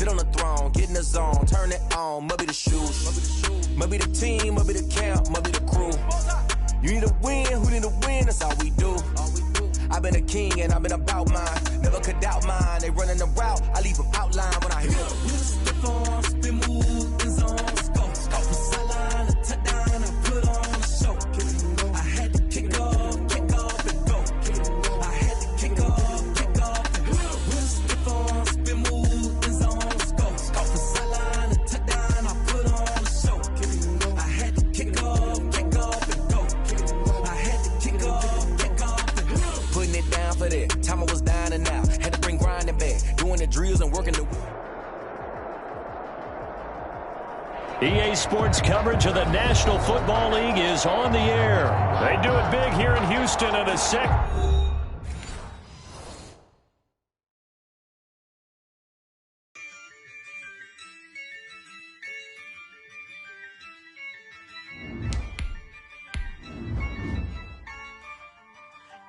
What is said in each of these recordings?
on the throne, get in the zone, turn it on, must be the shoes. Must be the team, must be the camp, must be the crew. You need a win, who need a win, that's all we do. I've been a king and I've been about mine. Never could doubt mine, they running the route, I leave them outline when I hear them. Step on, spin move, in zone, scope. From sideline to touchdown, I put on a show. I had to kick off and go. I had to kick off and go. Step on, spin move, in zone, scope. From sideline to touchdown, I put on a show. I had to kick off and go. I had to kick off and go. Putting it down for that, time I was down and out. Had to bring grinding back, doing the drills and working the... EA Sports coverage of the National Football League is on the air. They do it big here in Houston in a sec.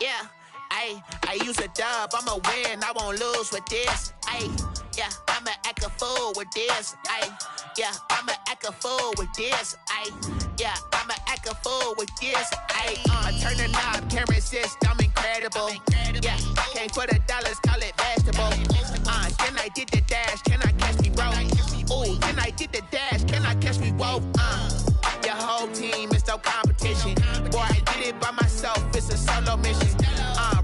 Yeah, I use a dub, I'ma win, I won't lose with this. Yeah, I'ma act a fool with this. Yeah, I'ma act a fool with this. Yeah, I'ma act a fool with this. I turn the knob, can't resist, I'm incredible. Yeah, can't put a dollars, call it vegetable. Then I did the dash, can I catch me roll? Ooh, then I did the dash, can I catch me roll? Your whole team is no competition. Boy, I did it by myself, it's a solo mission.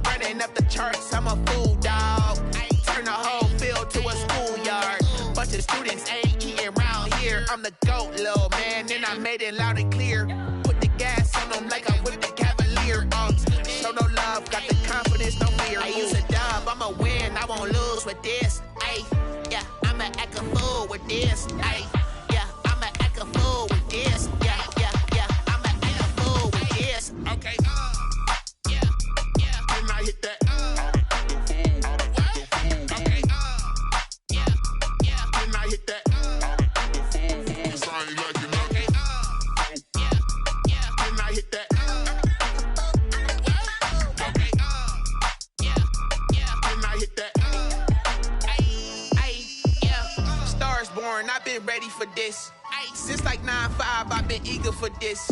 Running up the charts, I'm a fool, dog. Turn the whole field to a schoolyard. Bunch of students ain't eating round here. I'm the GOAT, little man, and I made it loud and clear. Put the gas on them like I'm with the Cavalier. Show no love, got the confidence, no fear. I use a dub, I'ma win, I won't lose with this. Yeah, I'ma act a fool with this. Yeah, I'ma act a fool with this. Yeah, I'ma act a fool with this. Okay, and I hit that. I've been ready for this. Since like 9-5, I've been eager for this.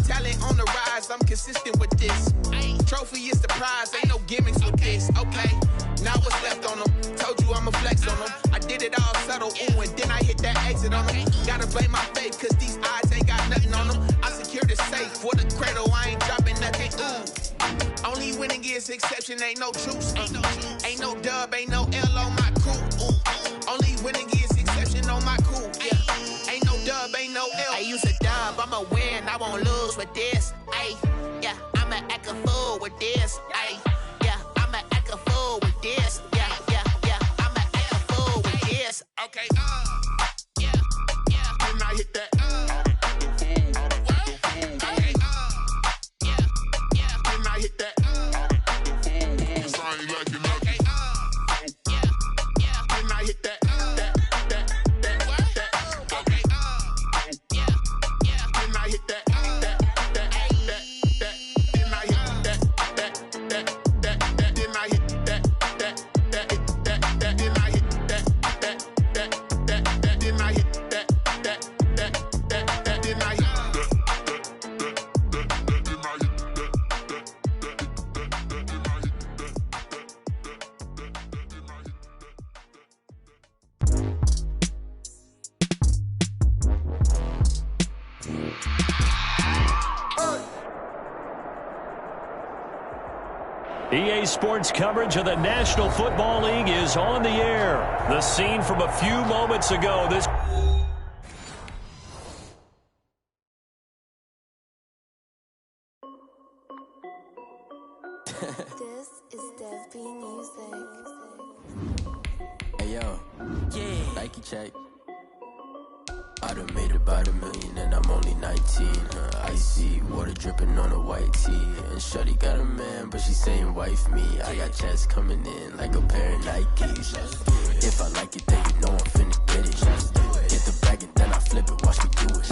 Talent on the rise, I'm consistent with this. Trophy is the prize, ain't no gimmicks with this. Okay, now what's left on them? Told you I'ma flex on them. I did it all subtle, ooh, and then I hit that exit on them. Gotta blame my faith, cause these odds ain't got nothing on them. I secured the safe for the cradle, I ain't dropping nothing, ooh. Only winning is exception, ain't no truce. Ain't no dub, ain't no L on my crew, ooh. Only winning is exception on my cool, yeah. Ain't no dub, ain't no L. I use a dub, I'ma win, I won't lose with this. Yeah, I'ma act a fool with this. Yeah, I'ma act a fool with this. Yeah, I'ma act a fool with this. Okay, yeah, and I hit that. Okay, yeah, and I hit that. Sound like you know. Okay, yeah, and I hit that. EA Sports coverage of the National Football League is on the air. The scene from a few moments ago. This is Dev B Music. Hey yo, yeah. Nike check. I done made about $1 million and I'm only 19. Icy water dripping on a white tee. And shawty got a man, but she saying wife me. I got checks coming in like a pair of Nikes. If I like it, then you know I'm finna get it. Get the bag and then I flip it, watch me do it.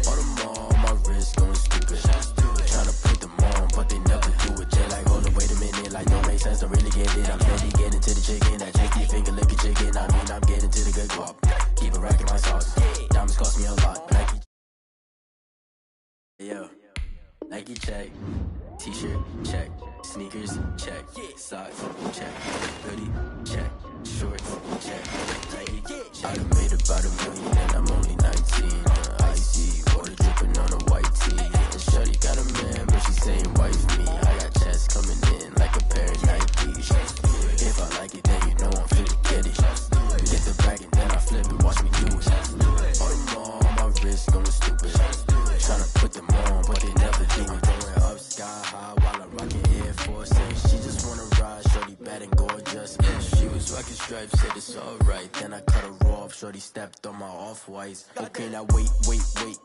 All them on my wrist going stupid. Tryna put them on, but they never do it. Jay like, hold up, wait a minute, like don't make sense, don't really get it. I'm steady getting to the chicken. That checky finger looking chicken. I mean, I'm getting to the good guap. check. T-shirt, check. Sneakers, check. Socks, check. Hoodie, check. Shorts, check. Nike, check. I done made about $1 million and I'm only 19. Icy, water dripping on a white tee. And shorty got a man, but she saying wife me. I got checks coming in like a pair of Nikes. If I like it, then you know I'm finna get it. Get the bag and then I flip it, watch me do it. All them all on my wrist going stupid. Tryna put them on, but they never do it. Going up sky high while I'm rocking Air Force. She just wanna ride, shorty bad and gorgeous. She was rocking stripes, said it's alright. Then I cut her off, shorty stepped on my off-whites. Okay, now wait.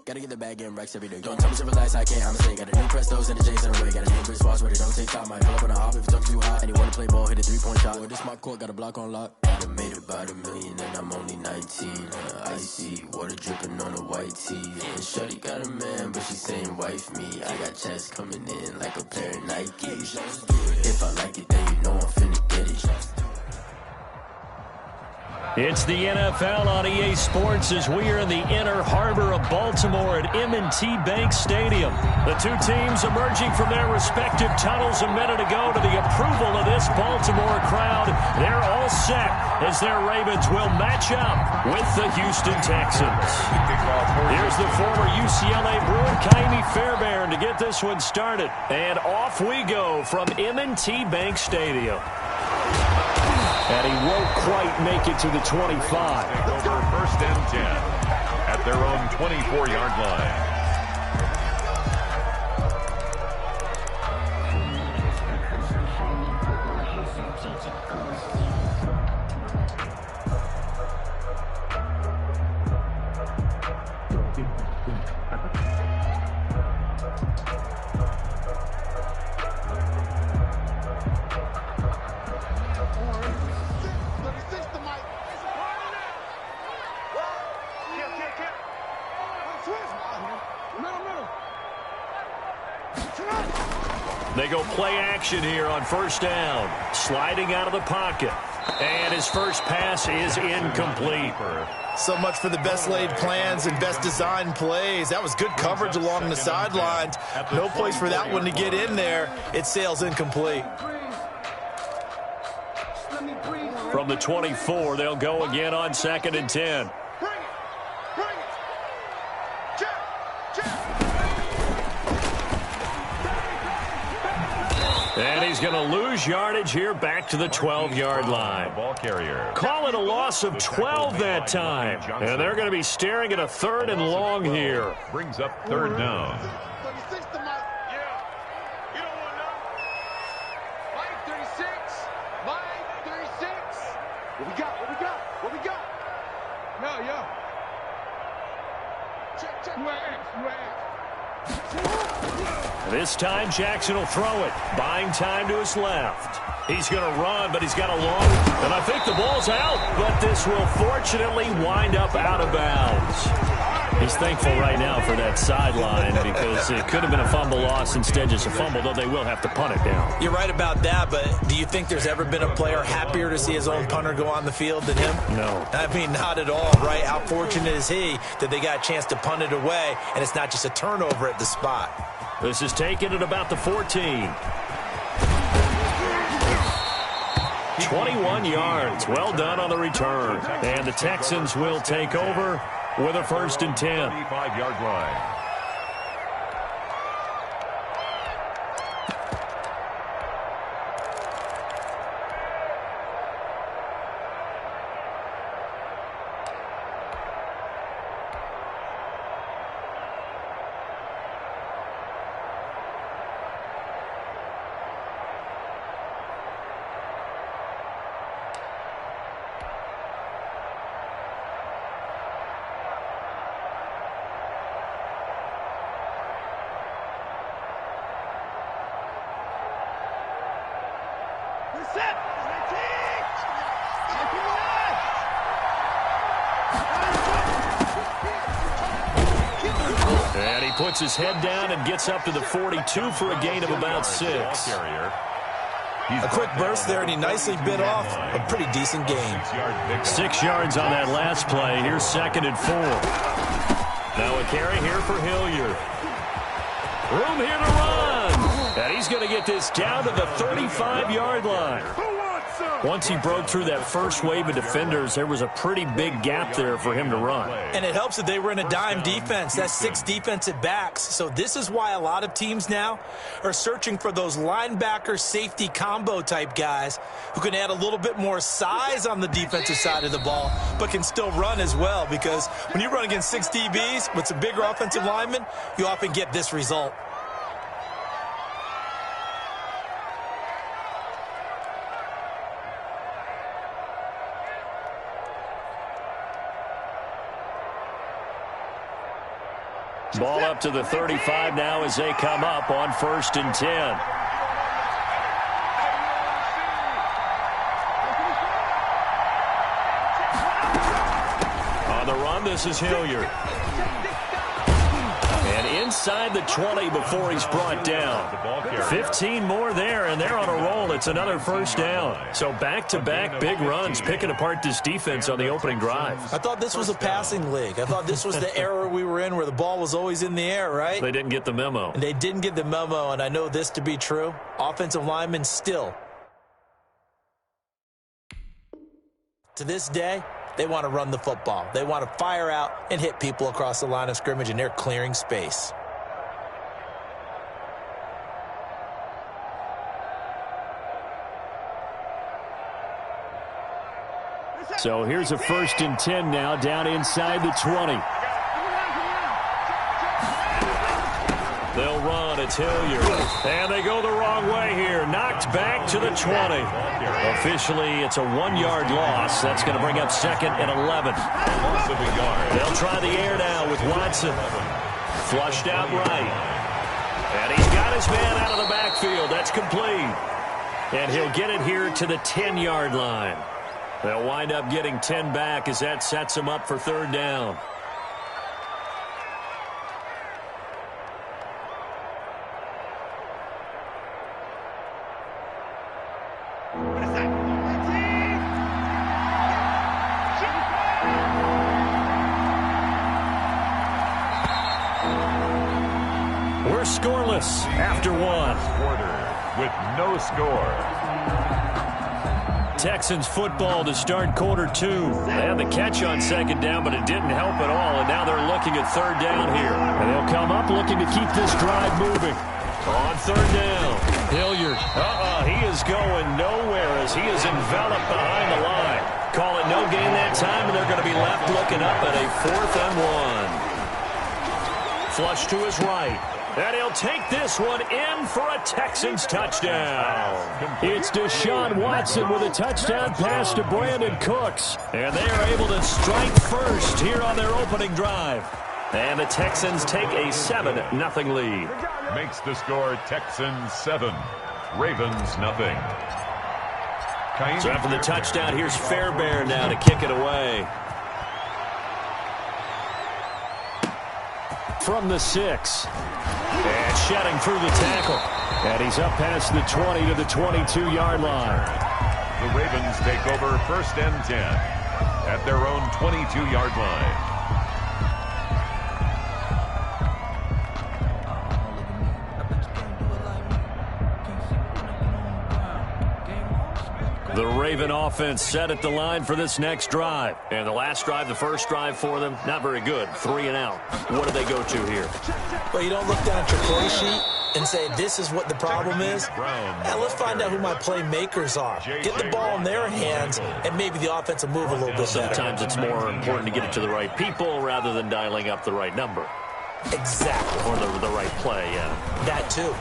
Gotta get the bag and racks every day. Don't tell me to relax, I can't, I'm a got a new Prestos and a Jason away. Got a new Chris Fox where they don't take time. Might pull up on a hop if it's too hot. And you wanna play ball, hit a 3-point shot. Well, this my court, got a block on lock. I done made about $1 million and I'm only 19. Icy, water dripping on a white tee. And shorty got a man, but she saying wife me. I got checks coming in like a pair of Nikes. If I like it, then you know I'm finna get it. It's the NFL on EA Sports as we are in the inner harbor of Baltimore at M&T Bank Stadium. The two teams emerging from their respective tunnels a minute ago to the approval of this Baltimore crowd. They're all set as their Ravens will match up with the Houston Texans. Here's the former UCLA Bruin, Kaimi Fairbairn, to get this one started. And off we go from M&T Bank Stadium. And he won't quite make it to the 25. Over first and 10 at their own 24-yard line. They go play action here on first down. Sliding out of the pocket. And his first pass is incomplete. So much for the best laid plans and best designed plays. That was good coverage along the sidelines. No place for that one to get in there. It sails incomplete. From the 24, they'll go again on 2nd and 10. And he's going to lose yardage here back to the 12-yard line. Ball carrier. Call it a loss of 12 that time. And they're going to be staring at a 3rd and long here. Brings up 3rd down. What we got? Yo. Check. This time, Jackson will throw it. Buying time to his left. He's going to run, but he's got a long... And I think the ball's out, but this will fortunately wind up out of bounds. He's thankful right now for that sideline because it could have been a fumble loss, instead just a fumble, though they will have to punt it down. You're right about that, but do you think there's ever been a player happier to see his own punter go on the field than him? No. I mean, not at all, right? How fortunate is he that they got a chance to punt it away, and it's not just a turnover at the spot. This is taken at about the 14. 21 yards. Well done on the return. And the Texans will take over with a 1st and 10. 25-yard line. And he puts his head down and gets up to the 42 for a gain of about 6. A quick burst there, and he nicely bit off a pretty decent gain. 6 yards on that last play. Here's 2nd and 4. Now a carry here for Hilliard. Room here to run. he's going to get this down to the 35-yard line. Once he broke through that first wave of defenders, there was a pretty big gap there for him to run. And it helps that they were in a dime defense. That's 6 defensive backs. So this is why a lot of teams now are searching for those linebacker safety combo type guys who can add a little bit more size on the defensive side of the ball, but can still run as well. Because when you run against 6 DBs with some bigger offensive linemen, you often get this result. Ball up to the 35 now as they come up on 1st and 10. On the run, this is Hilliard. And inside the 20 before he's brought down. 15 more there, and they're on a roll. It's another first down. So back-to-back big runs, picking apart this defense on the opening drive. I thought this was a passing league. I thought this was the era we were in where the ball was always in the air, right? They didn't get the memo. And they didn't get the memo, and I know this to be true. Offensive linemen still, to this day, they want to run the football. They want to fire out and hit people across the line of scrimmage, and they're clearing space. So here's a 1st and 10 now, down inside the 20. They'll run. It's Hilliard. And they go the wrong way here. Knocked back to the 20. Officially, it's a 1-yard loss. That's going to bring up 2nd and 11. They'll try the air now with Watson. Flushed out right. And he's got his man out of the backfield. That's complete. And he'll get it here to the 10-yard line. They'll wind up getting 10 back as that sets them up for 3rd down. We're scoreless after 1. Quarter with no score. Texans football to start quarter 2. They had the catch on 2nd down, but it didn't help at all, and now they're looking at 3rd down here. And they'll come up looking to keep this drive moving. On 3rd down, Hilliard. He is going nowhere as he is enveloped behind the line. Call it no gain that time, and they're going to be left looking up at a 4th and 1. Flush to his right. And he'll take this one in for a Texans touchdown. It's Deshaun Watson with a touchdown pass to Brandon Cooks. And they are able to strike first here on their opening drive. And the Texans take a 7-0 lead. Makes the score Texans 7, Ravens nothing. So after the touchdown, here's Fairbairn now to kick it away. From the 6. And shedding through the tackle. And he's up past the 20 to the 22-yard line. The Ravens take over 1st and 10 at their own 22-yard line. The Raven offense set at the line for this next drive. And the last drive, the first drive for them, not very good. 3 and out. What do they go to here? Well, you don't look down at your play sheet and say, this is what the problem is. Now, let's find out who my playmakers are. Get the ball in their hands, and maybe the offense will move a little bit better. Sometimes it's more important to get it to the right people rather than dialing up the right number. Exactly. Or the right play, yeah. That, too.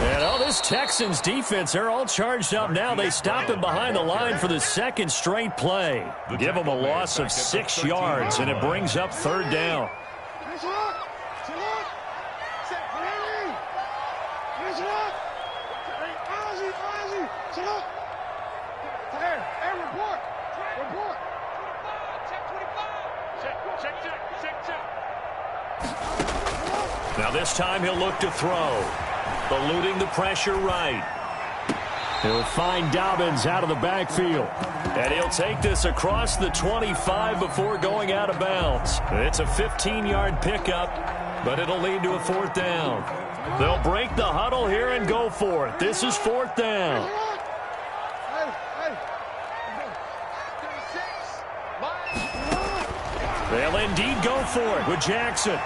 And this Texans defense, they're all charged up now. They stop him behind the line for the 2nd straight play. Give them a loss of 6 yards, and it brings up 3rd down. Now this time he'll look to throw. Eluding the pressure right. He'll find Dobbins out of the backfield. And he'll take this across the 25 before going out of bounds. It's a 15-yard pickup, but it'll lead to a 4th down. They'll break the huddle here and go for it. This is 4th down. They'll indeed go for it with Jackson.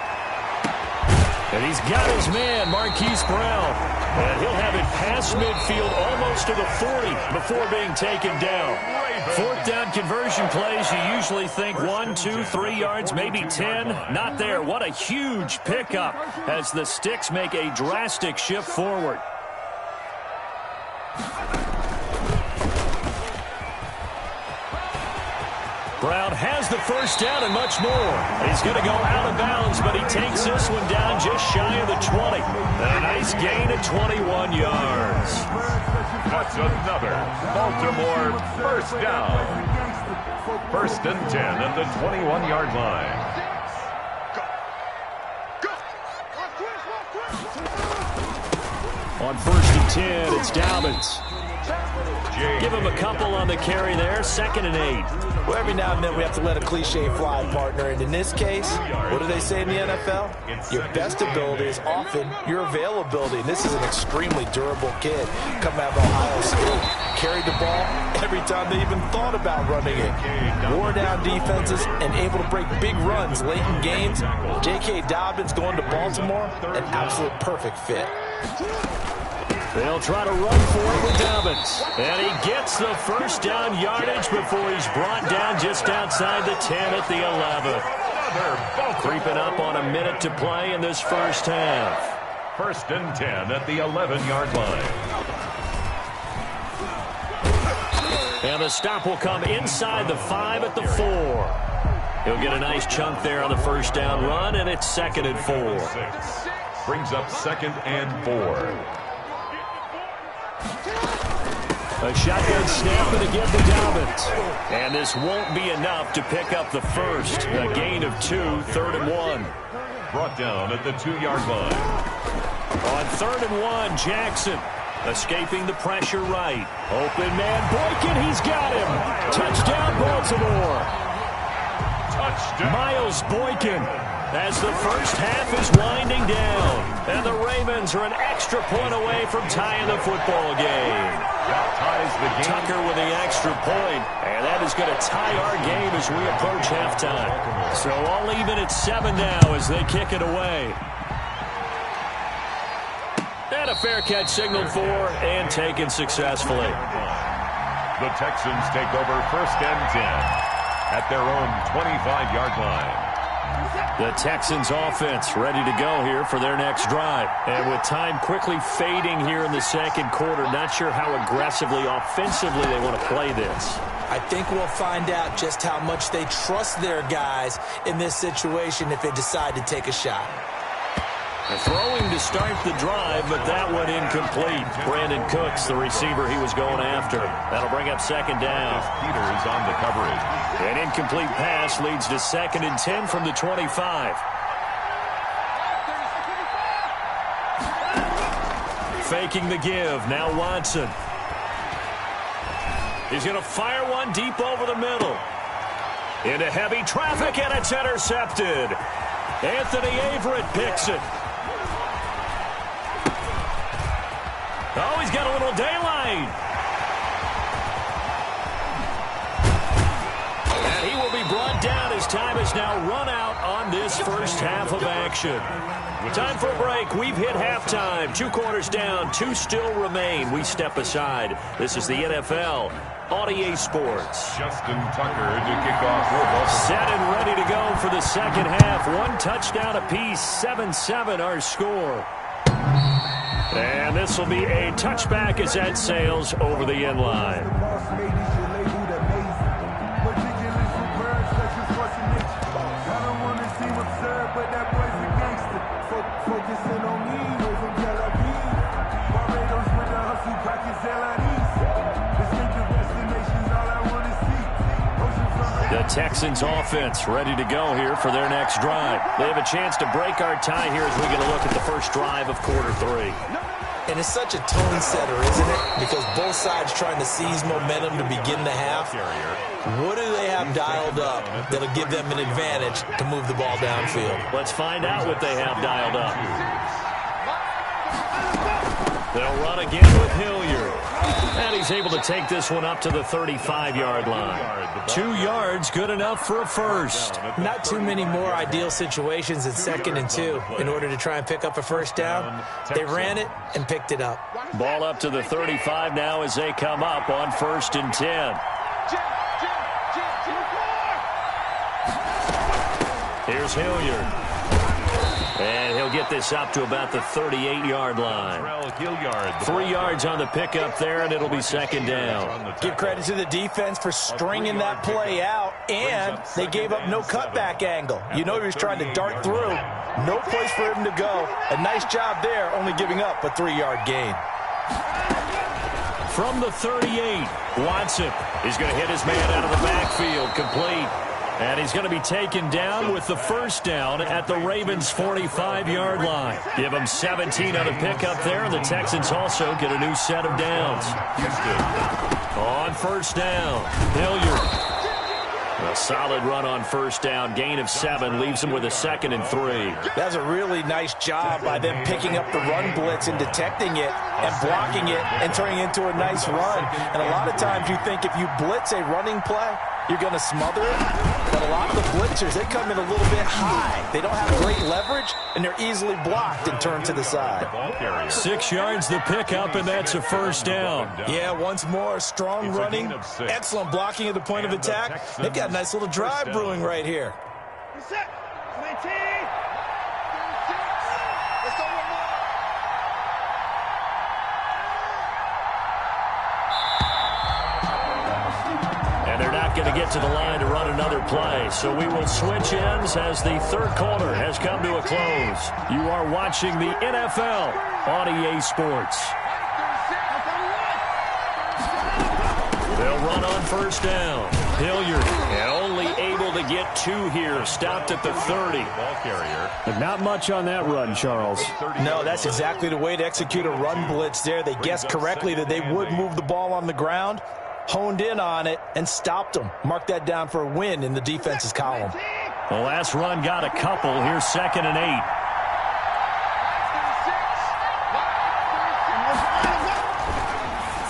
And he's got his man, Marquise Brown. And he'll have it past midfield almost to the 40 before being taken down. 4th down conversion plays, you usually think 1, 2, 3 yards, maybe 10. Not there. What a huge pickup as the Sticks make a drastic shift forward. Brown has the 1st down and much more. He's going to go out of bounds, but he takes this one down just shy of the 20. A nice gain of 21 yards. That's another Baltimore 1st down. 1st and 10 at the 21-yard line. On 1st and 10, it's Dobbins. Give him a couple on the carry there. 2nd and 8. Well, every now and then we have to let a cliche fly, partner. And in this case, what do they say in the NFL? Your best ability is often your availability. And this is an extremely durable kid coming out of Ohio State. Carried the ball every time they even thought about running it. Wore down defenses and able to break big runs late in games. J.K. Dobbins going to Baltimore, an absolute perfect fit. They'll try to run for it with Dobbins. And he gets the 1st down yardage before he's brought down just outside the 10 at the 11. Creeping up on a minute to play in this 1st half. 1st and 10 at the 11-yard line. And the stop will come inside the 5 at the 4. He'll get a nice chunk there on the 1st down run, and it's 2nd and 4. Brings up 2nd and 4. A shotgun snap and again to Dobbins. And this won't be enough to pick up the 1st. A gain of 2, 3rd and 1. Brought down at the 2-yard line. On 3rd and 1, Jackson escaping the pressure right. Open man, Boykin, he's got him. Touchdown, Baltimore. Touchdown. Miles Boykin as the 1st half is winding down. And the Ravens are an extra point away from tying the football game. That ties the game. Tucker with the extra point, and that is going to tie our game as we approach halftime. So all even at 7 now as they kick it away. And a fair catch signaled for and taken successfully. The Texans take over 1st and 10 at their own 25-yard line. The Texans offense ready to go here for their next drive. And with time quickly fading here in the 2nd quarter, not sure how aggressively, offensively they want to play this. I think we'll find out just how much they trust their guys in this situation if they decide to take a shot. Throwing to start the drive, but that one incomplete. Brandon Cooks, the receiver he was going after. That'll bring up 2nd down. Peters on the coverage. An incomplete pass leads to 2nd and 10 from the 25. Faking the give. Now Watson. He's going to fire one deep over the middle. Into heavy traffic, and it's intercepted. Anthony Averett picks it. Oh, he's got a little daylight. And he will be brought down as time is now run out on this 1st half of action. Time for a break. We've hit halftime. 2 quarters down. 2 still remain. We step aside. This is the NFL on EA Sports. Justin Tucker to kick off for Baltimore. Set and ready to go for the 2nd half. 1 touchdown apiece. 7-7 our score. And this will be a touchback as that sails over the end line. The Texans offense ready to go here for their next drive. They have a chance to break our tie here as we get a look at the first drive of quarter 3. And it's such a tone setter, isn't it? Because both sides trying to seize momentum to begin the half. What do they have dialed up that'll give them an advantage to move the ball downfield? Let's find out what they have dialed up. They'll run again with Hilliard. And he's able to take this one up to the 35-yard line. 2 yards, good enough for a first. Not too many more ideal situations in 2nd and 2 in order to try and pick up a first down. They ran it and picked it up. Ball up to the 35 now as they come up on 1st and 10. Here's Hilliard. And he'll get this up to about the 38-yard line. 3 yards on the pickup there, and it'll be 2nd down. Give credit to the defense for stringing that play out, and they gave up no cutback angle. You know he was trying to dart through. No place for him to go. A nice job there, only giving up a 3-yard gain. From the 38, Watson is going to hit his man out of the backfield, complete. And he's going to be taken down with the first down at the Ravens' 45-yard line. Give them 17 on the pickup there, and the Texans also get a new set of downs. On 1st down, Hilliard. A solid run on 1st down. Gain of 7 leaves him with a 2nd and 3. That's a really nice job by them picking up the run blitz and detecting it and blocking it and turning it into a nice run. And a lot of times you think if you blitz a running play, you're going to smother it. But a lot of the blitzers, they come in a little bit high. They don't have great leverage, and they're easily blocked and turned to the side. 6 yards the pickup, and that's a first down. Yeah, once more, strong running, excellent blocking at the point of attack. They've got a nice little drive brewing right here. Going to get to the line to run another play. So we will switch ends as the 3rd quarter has come to a close. You are watching the NFL on EA Sports. They'll run on 1st down. Hilliard, and only able to get 2 here. Stopped at the 30. Ball carrier. But not much on that run, Charles. No, that's exactly the way to execute a run blitz there. They guessed correctly that they would move the ball on the ground, honed in on it, and stopped them. Mark that down for a win in the defense's column. The last run got a couple. Here's 2nd and 8.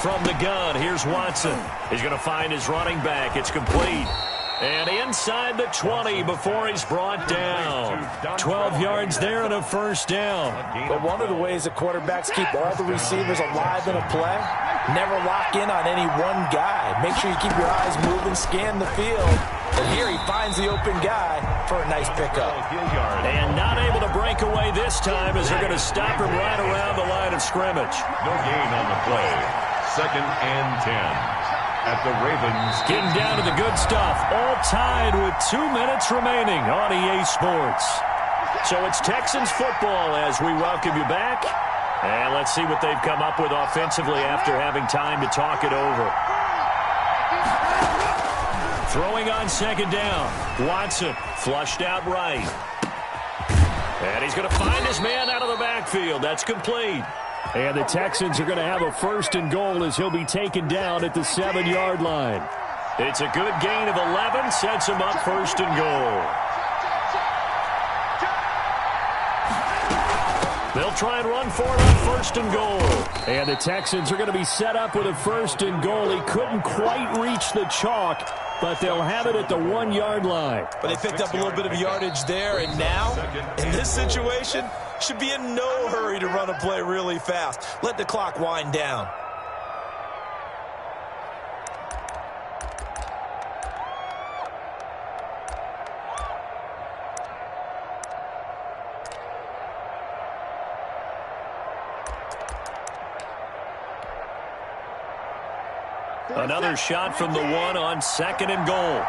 From the gun, here's Watson. He's going to find his running back. It's complete. And inside the 20 before he's brought down. 12 yards there and a first down. But one of the ways that quarterbacks keep all the receivers alive in a play, never lock in on any one guy. Make sure you keep your eyes moving, scan the field. And here he finds the open guy for a nice pickup. And not able to break away this time as they're going to stop him right around the line of scrimmage. No gain on the play. 2nd and 10. At the Ravens. Getting down to the good stuff. All tied with 2 minutes remaining on EA Sports. So it's Texans football as we welcome you back. And let's see what they've come up with offensively after having time to talk it over. Throwing on 2nd down. Watson flushed out right. And he's going to find his man out of the backfield. That's complete. And the Texans are going to have a 1st and goal as he'll be taken down at the 7-yard line. It's a good gain of 11, sets him up 1st and goal. They'll try and run for it on 1st and goal. And the Texans are going to be set up with a 1st and goal. He couldn't quite reach the chalk, but they'll have it at the 1-yard line. But they picked up a little bit of yardage there, and now, in this situation, should be in no hurry to run a play really fast. Let the clock wind down. Another shot from the 1 on 2nd and goal.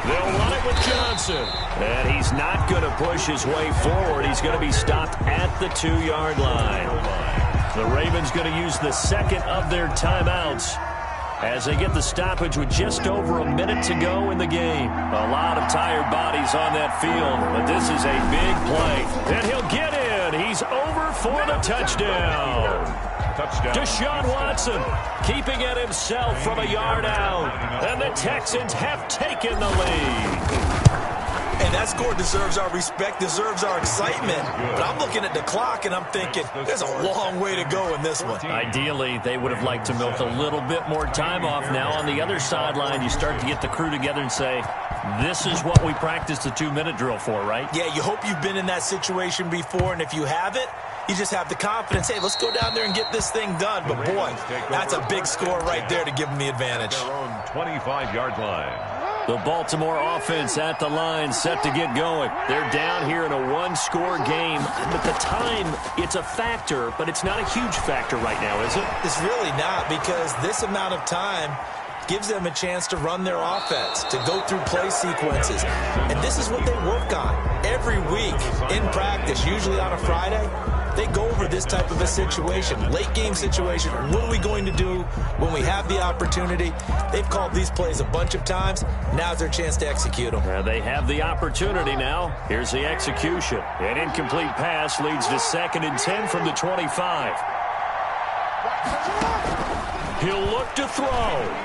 They'll run it with Johnson. And he's not going to push his way forward. He's going to be stopped at the 2-yard line. The Ravens going to use the 2nd of their timeouts as they get the stoppage with just over a minute to go in the game. A lot of tired bodies on that field, but this is a big play. And he'll get in. and he's over for the touchdown. Deshaun Watson keeping it himself from a yard out. And the Texans have taken the lead. And that score deserves our respect, deserves our excitement. But I'm looking at the clock, and I'm thinking, there's a long way to go in this one. Ideally, they would have liked to milk a little bit more time off. Now on the other sideline, you start to get the crew together and say, this is what we practiced the 2-minute drill for, right? Yeah, you hope you've been in that situation before, and if you haven't, you just have the confidence, hey, let's go down there and get this thing done. But, boy, that's a big score right there to give them the advantage. Their own 25-yard line. The Baltimore offense at the line, set to get going. They're down here in a one-score game. But the time, it's a factor, but it's not a huge factor right now, is it? It's really not, because this amount of time gives them a chance to run their offense, to go through play sequences. And this is what they work on every week in practice, usually on a Friday. They go over this type of a situation, late-game situation. What are we going to do when we have the opportunity? They've called these plays a bunch of times. Now's their chance to execute them. They have the opportunity now. Here's the execution. An incomplete pass leads to 2nd and 10 from the 25. He'll look to throw.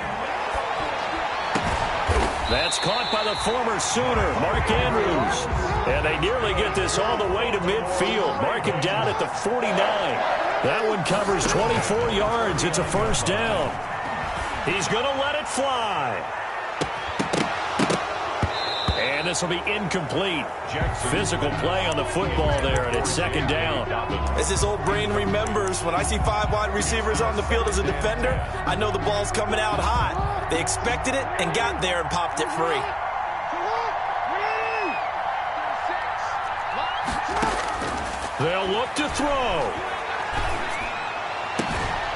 That's caught by the former Sooner, Mark Andrews. And they nearly get this all the way to midfield. Mark him down at the 49. That one covers 24 yards. It's a first down. He's going to let it fly. And this will be incomplete. Physical play on the football there, and it's 2nd down. As his old brain remembers, when I see 5 wide receivers on the field as a defender, I know the ball's coming out hot. They expected it and got there and popped it free. They'll look to throw.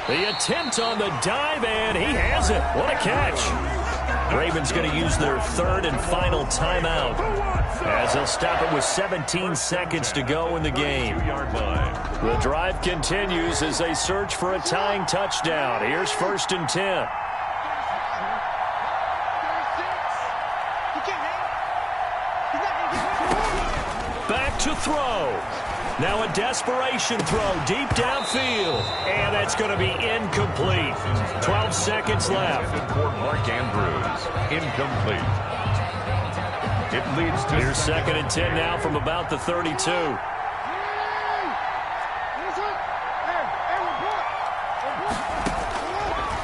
The attempt on the dive, and he has it. What a catch. Ravens going to use their 3rd and final timeout as they'll stop it with 17 seconds to go in the game. The drive continues as they search for a tying touchdown. Here's 1st and 10. Back to throw. Now a desperation throw deep downfield. And that's going to be incomplete. 12 seconds left. For Mark Andrews. Incomplete. It leads to... Here's 2nd and 10 now from about the 32.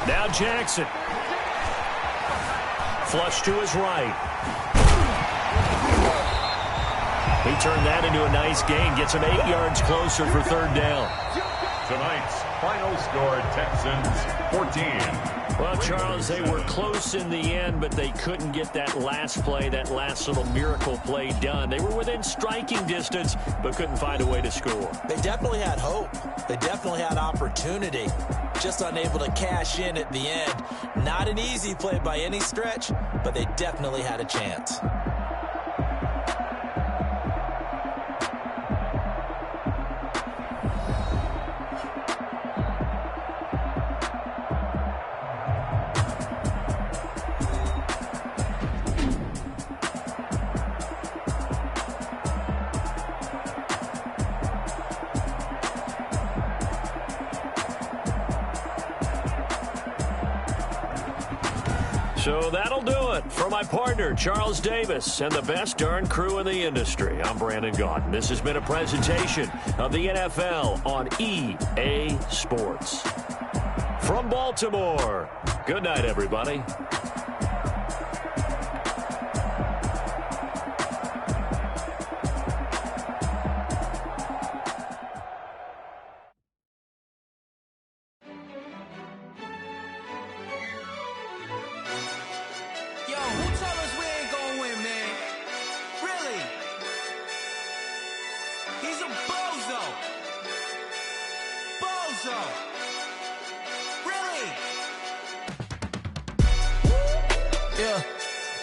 Now Jackson. Flush to his right. He turned that into a nice gain. Gets him 8 yards closer for 3rd down. Tonight's final score, Texans 14. Well, Charles, they were close in the end, but they couldn't get that last play, that last little miracle play done. They were within striking distance, but couldn't find a way to score. They definitely had hope. They definitely had opportunity. Just unable to cash in at the end. Not an easy play by any stretch, but they definitely had a chance. So that'll do it for my partner, Charles Davis, and the best darn crew in the industry. I'm Brandon Gaudin. This has been a presentation of the NFL on EA Sports. From Baltimore, good night, everybody.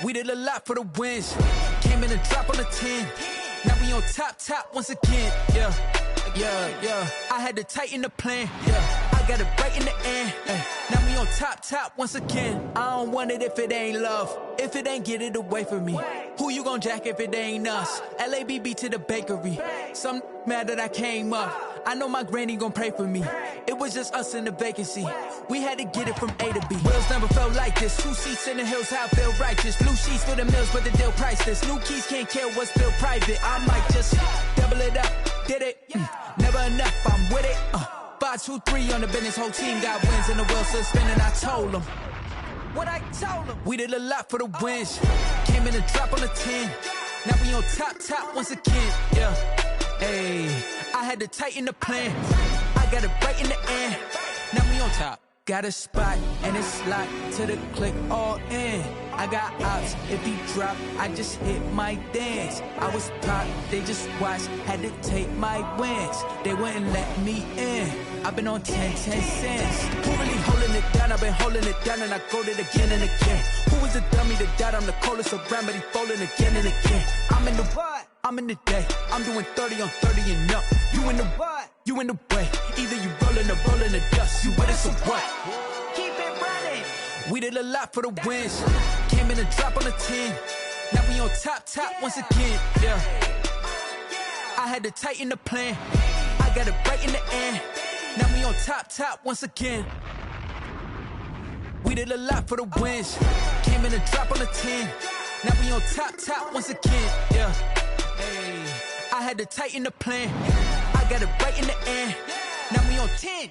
We did a lot for the wins. Came in a drop on the 10. Now we on top once again. Yeah. I had to tighten the plan. Yeah. I got it right in the end. Now we on top once again. I don't want it if it ain't love. If it ain't, get it away from me. Who you gon' jack if it ain't us? LABB to the bakery. Some mad that I came up. I know my granny gon' pray for me. It was just us in the vacancy. We had to get it from A to B. Wheels never felt like this. 2 seats in the hills, how I feel righteous. Blue sheets for the mills, but the deal priceless. New keys can't kill what's still private. I might just double it up. Did it? Never enough, I'm with it. 5, 2, 3 on the business. Whole team got wins and the wheels still spinning. I told them what I told them. We did a lot for the wins. Came in a drop on the 10. Now we on top once again. Yeah. Hey, I had to tighten the plan. I got it right in the end. Now we on top. Got a spot and it's locked to the click all in. I got ops, if he drop, I just hit my dance. I was top, they just watched, had to take my wins. They wouldn't let me in. I've been on 10 cents. Who really holding it down? I've been holding it down and I go it again and again. Who is the dummy that died? I'm the coldest around, but he folding again and again. I'm in the what? I'm in the day. I'm doing 30 on 30 and up. You in the what? You in the way. Either you rolling or rolling the dust. You with us or what? Keep it running. We did a lot for the wins. Came in a drop on the 10. Now we on top once again. Yeah. I had to tighten the plan. I got it right in the end. Now we on top once again. We did a lot for the wins. Came in a drop on the 10. Now we on top once again. Yeah. Hey, I had to tighten the plan. I got it right in the end. Now we on 10.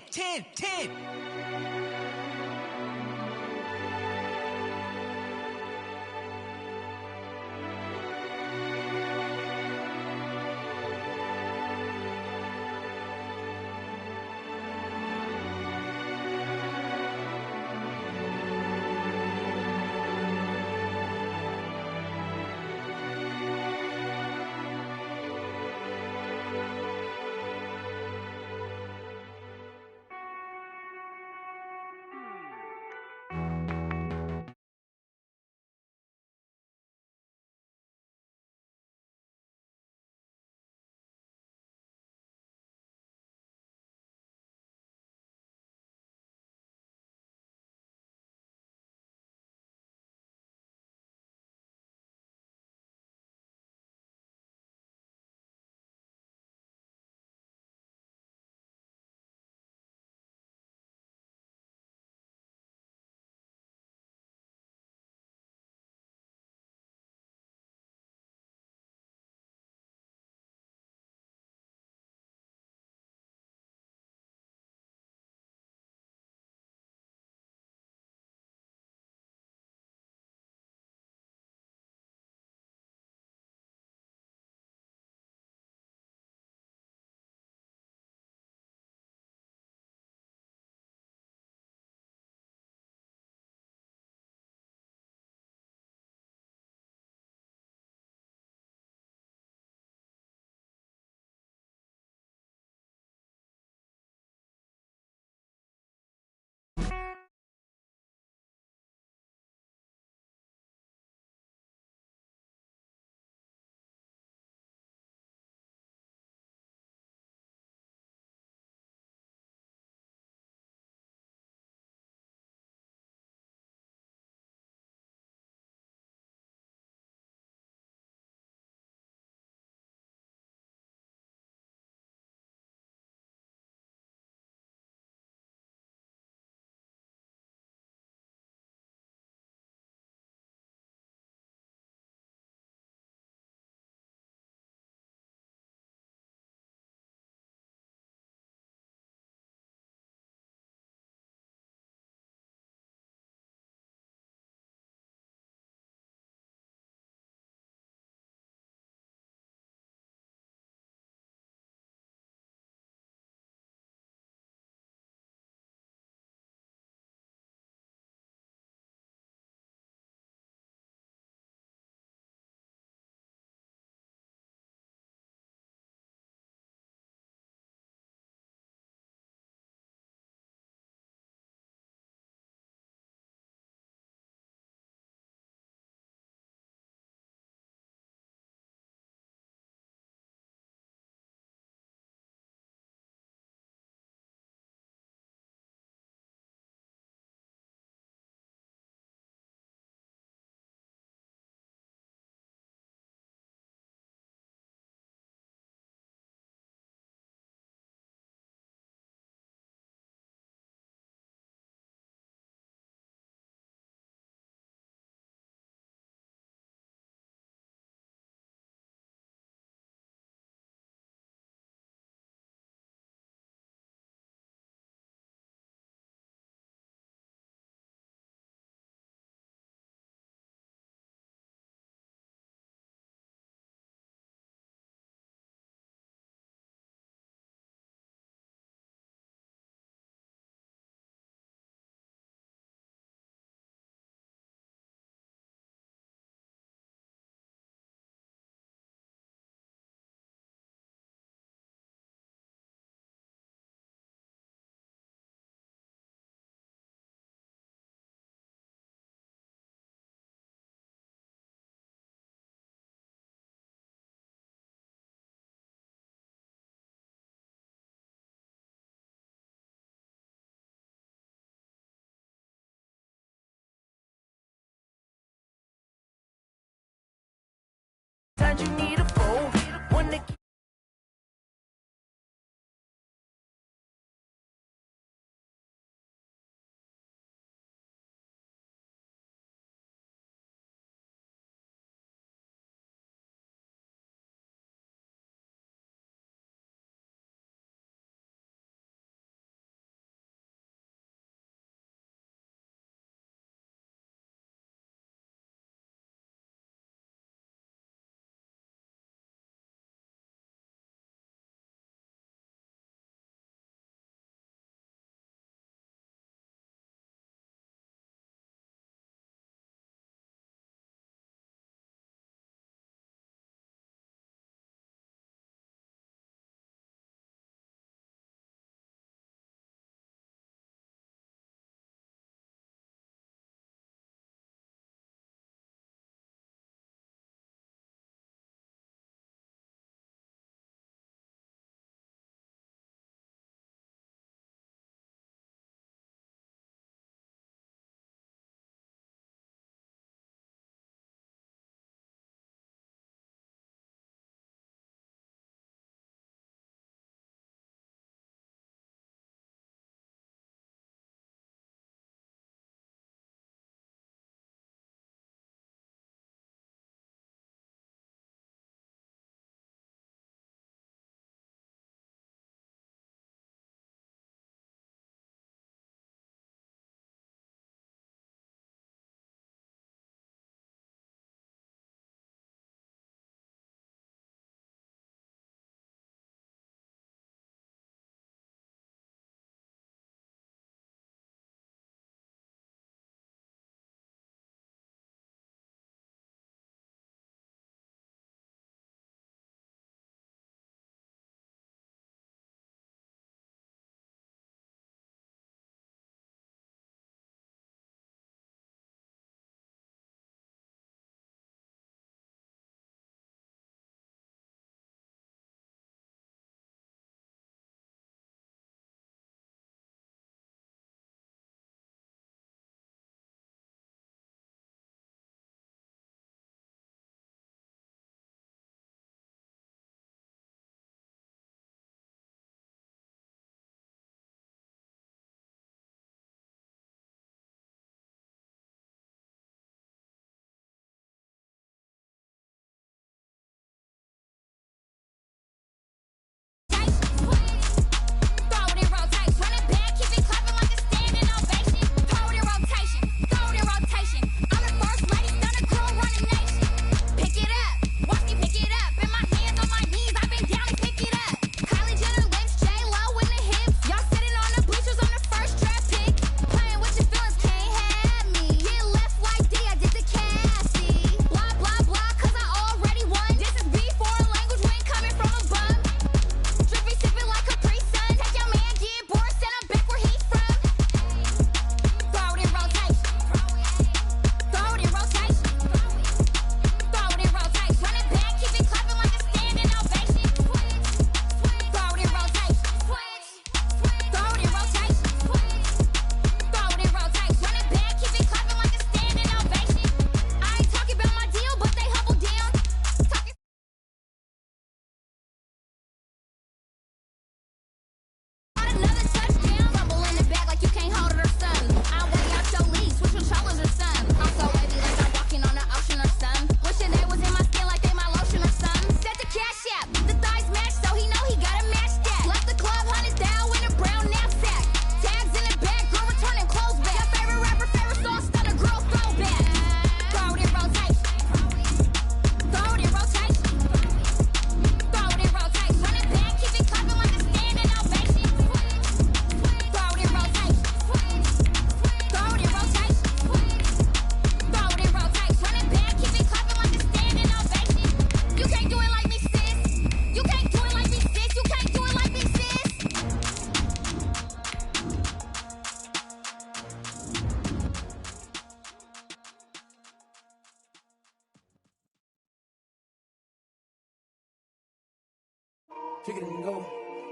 kick it and go.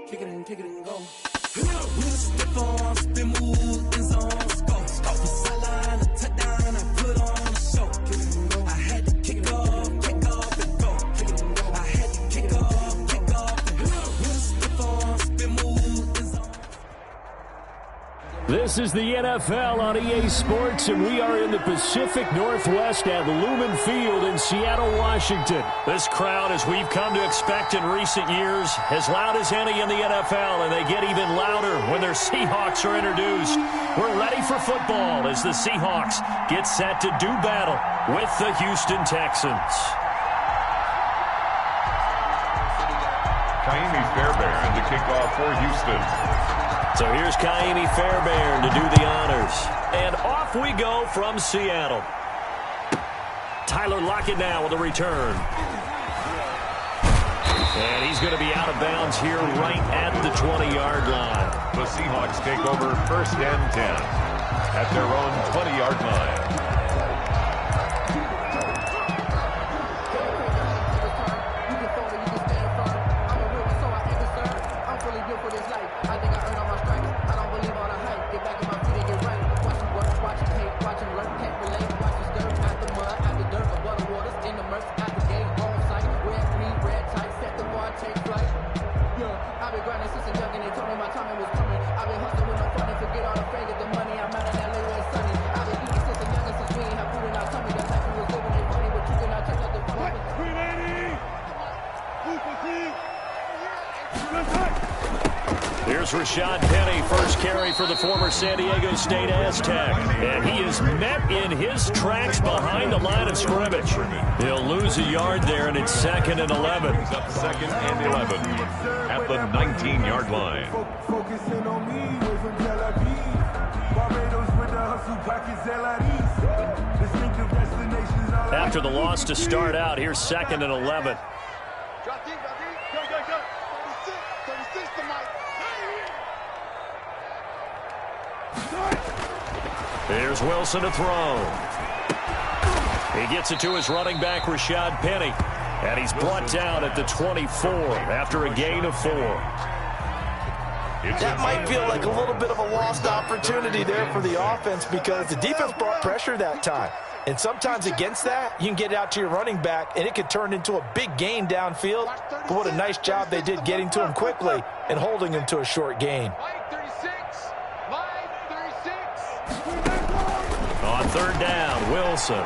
Kick it and kick it and go. With a stiff arm, spin move, in zone, score. From sideline to touchdown, I put on a show. I had to kick off and go. I had to kick off and go. With a stiff arm, spin move, in zone. This is the NFL on EA Sports, and we are in the Pacific Northwest at Lumen Field in Seattle, Washington. This crowd, as we've come to expect in recent years, as loud as any in the NFL, and they get even louder when their Seahawks are introduced. We're ready for football as the Seahawks get set to do battle with the Houston Texans. Kaimi Fairbairn to kick off for Houston. So here's Kaimi Fairbairn to do the honors. And off we go from Seattle. Tyler Lockett now with a return. And he's going to be out of bounds here right at the 20-yard line. The Seahawks take over 1st and 10 at their own 20-yard line. Here's Rashad Penny, first carry for the former San Diego State Aztec. And he is met in his tracks behind the line of scrimmage. He'll lose a yard there, and it's 2nd and 11. Up 2nd and 11 at the 19-yard line. Focusing on me, way from Tel Aviv. Barbados with the hustle pockets, distinctive destinations. After the loss to start out, here's 2nd and 11. Here's Wilson to throw. He gets it to his running back, Rashad Penny. And he's brought down at the 24 after a gain of 4. That might feel like a little bit of a lost opportunity there for the offense because the defense brought pressure that time. And sometimes against that, you can get out to your running back, and it could turn into a big gain downfield. But what a nice job they did getting to him quickly and holding him to a short gain. On 3rd down, Wilson.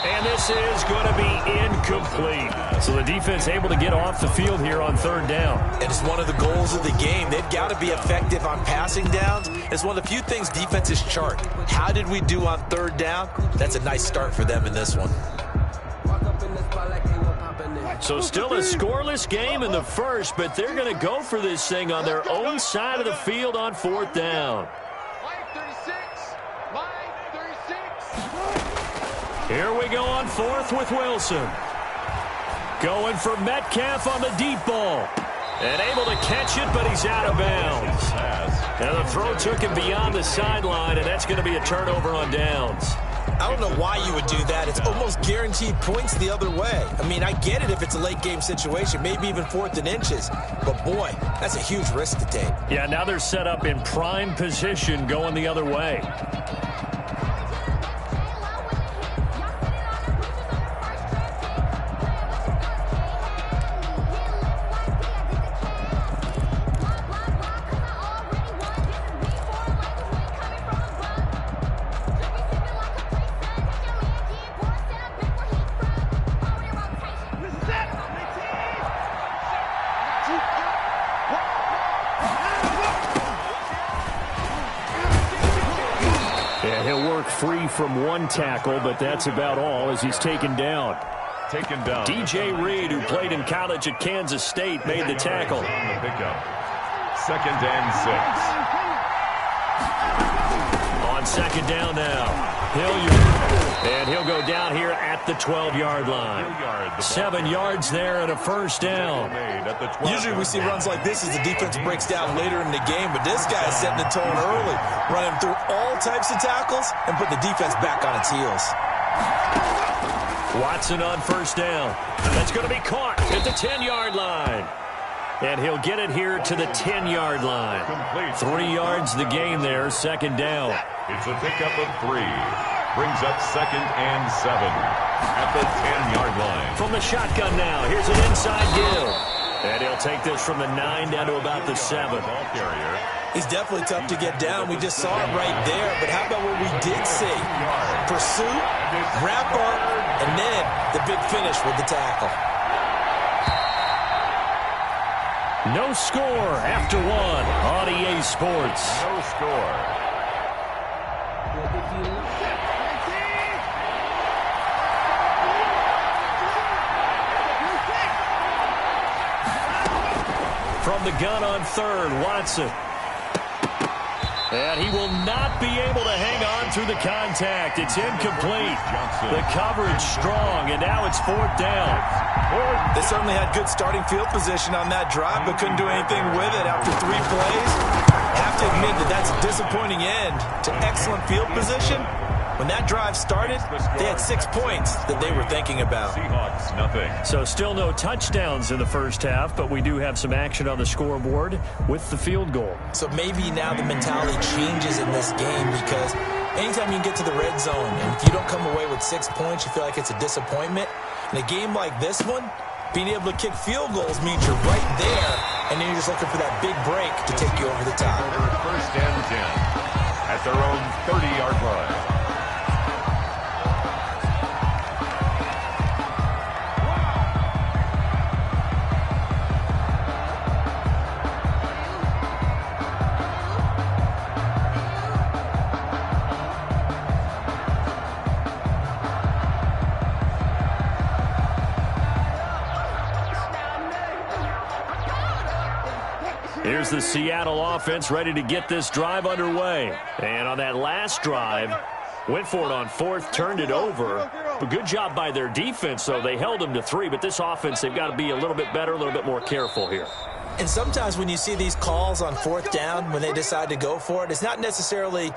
And this is going to be incomplete. So the defense able to get off the field here on 3rd down. And it's one of the goals of the game. They've got to be effective on passing downs. It's one of the few things defenses chart. How did we do on 3rd down? That's a nice start for them in this one. So still a scoreless game in the first, but they're going to go for this thing on their own side of the field on 4th down. Here we go on 4th with Wilson. Going for Metcalf on the deep ball. And able to catch it, but he's out of bounds. And the throw took him beyond the sideline, and that's going to be a turnover on downs. I don't know why you would do that. It's almost guaranteed points the other way. I mean, I get it if it's a late game situation, maybe even 4th and inches. But, boy, that's a huge risk to take. Yeah, now they're set up in prime position going the other way. Free from one tackle, but that's about all as he's taken down. DJ Reed, who played in college at Kansas State, made the tackle. On the pickup. 2nd and 6. On 2nd down now. And he'll go down here at the 12-yard line. 7 yards there and a 1st down. Usually we see runs like this as the defense breaks down later in the game, but this guy is setting the tone early, running through all types of tackles and putting the defense back on its heels. Watson on first down. That's going to be caught at the 10-yard line. And he'll get it here to the 10-yard line. 3 yards the gain there, second down. It's a pickup of 3. Brings up 2nd and 7 at the 10-yard line. From the shotgun now, here's an inside give. And he'll take this from the 9 down to about the 7. Ball carrier. He's definitely tough to get down. We just saw it right there. But how about what we did see? Pursuit, wrap up, and then the big finish with the tackle. No score after 1 on EA Sports. No score. From the gun on third, Watson. And he will not be able to hang on through the contact. It's incomplete. The coverage strong, and now it's 4th down. They certainly had good starting field position on that drive, but couldn't do anything with it after 3 plays. I have to admit that that's a disappointing end to excellent field position. When that drive started, they had 6 points that they were thinking about. Seahawks, nothing. So still no touchdowns in the first half, but we do have some action on the scoreboard with the field goal. So maybe now the mentality changes in this game, because anytime you can get to the red zone, and if you don't come away with 6 points, you feel like it's a disappointment. In a game like this one, being able to kick field goals means you're right there, and then you're just looking for that big break to take you over the top. 1st and 10 at their own 30-yard line. Here's the Seattle offense ready to get this drive underway. And on that last drive, went for it on 4th, turned it over. But good job by their defense, though. They held them to 3, but this offense, they've got to be a little bit better, a little bit more careful here. And sometimes when you see these calls on 4th down, when they decide to go for it, it's not necessarily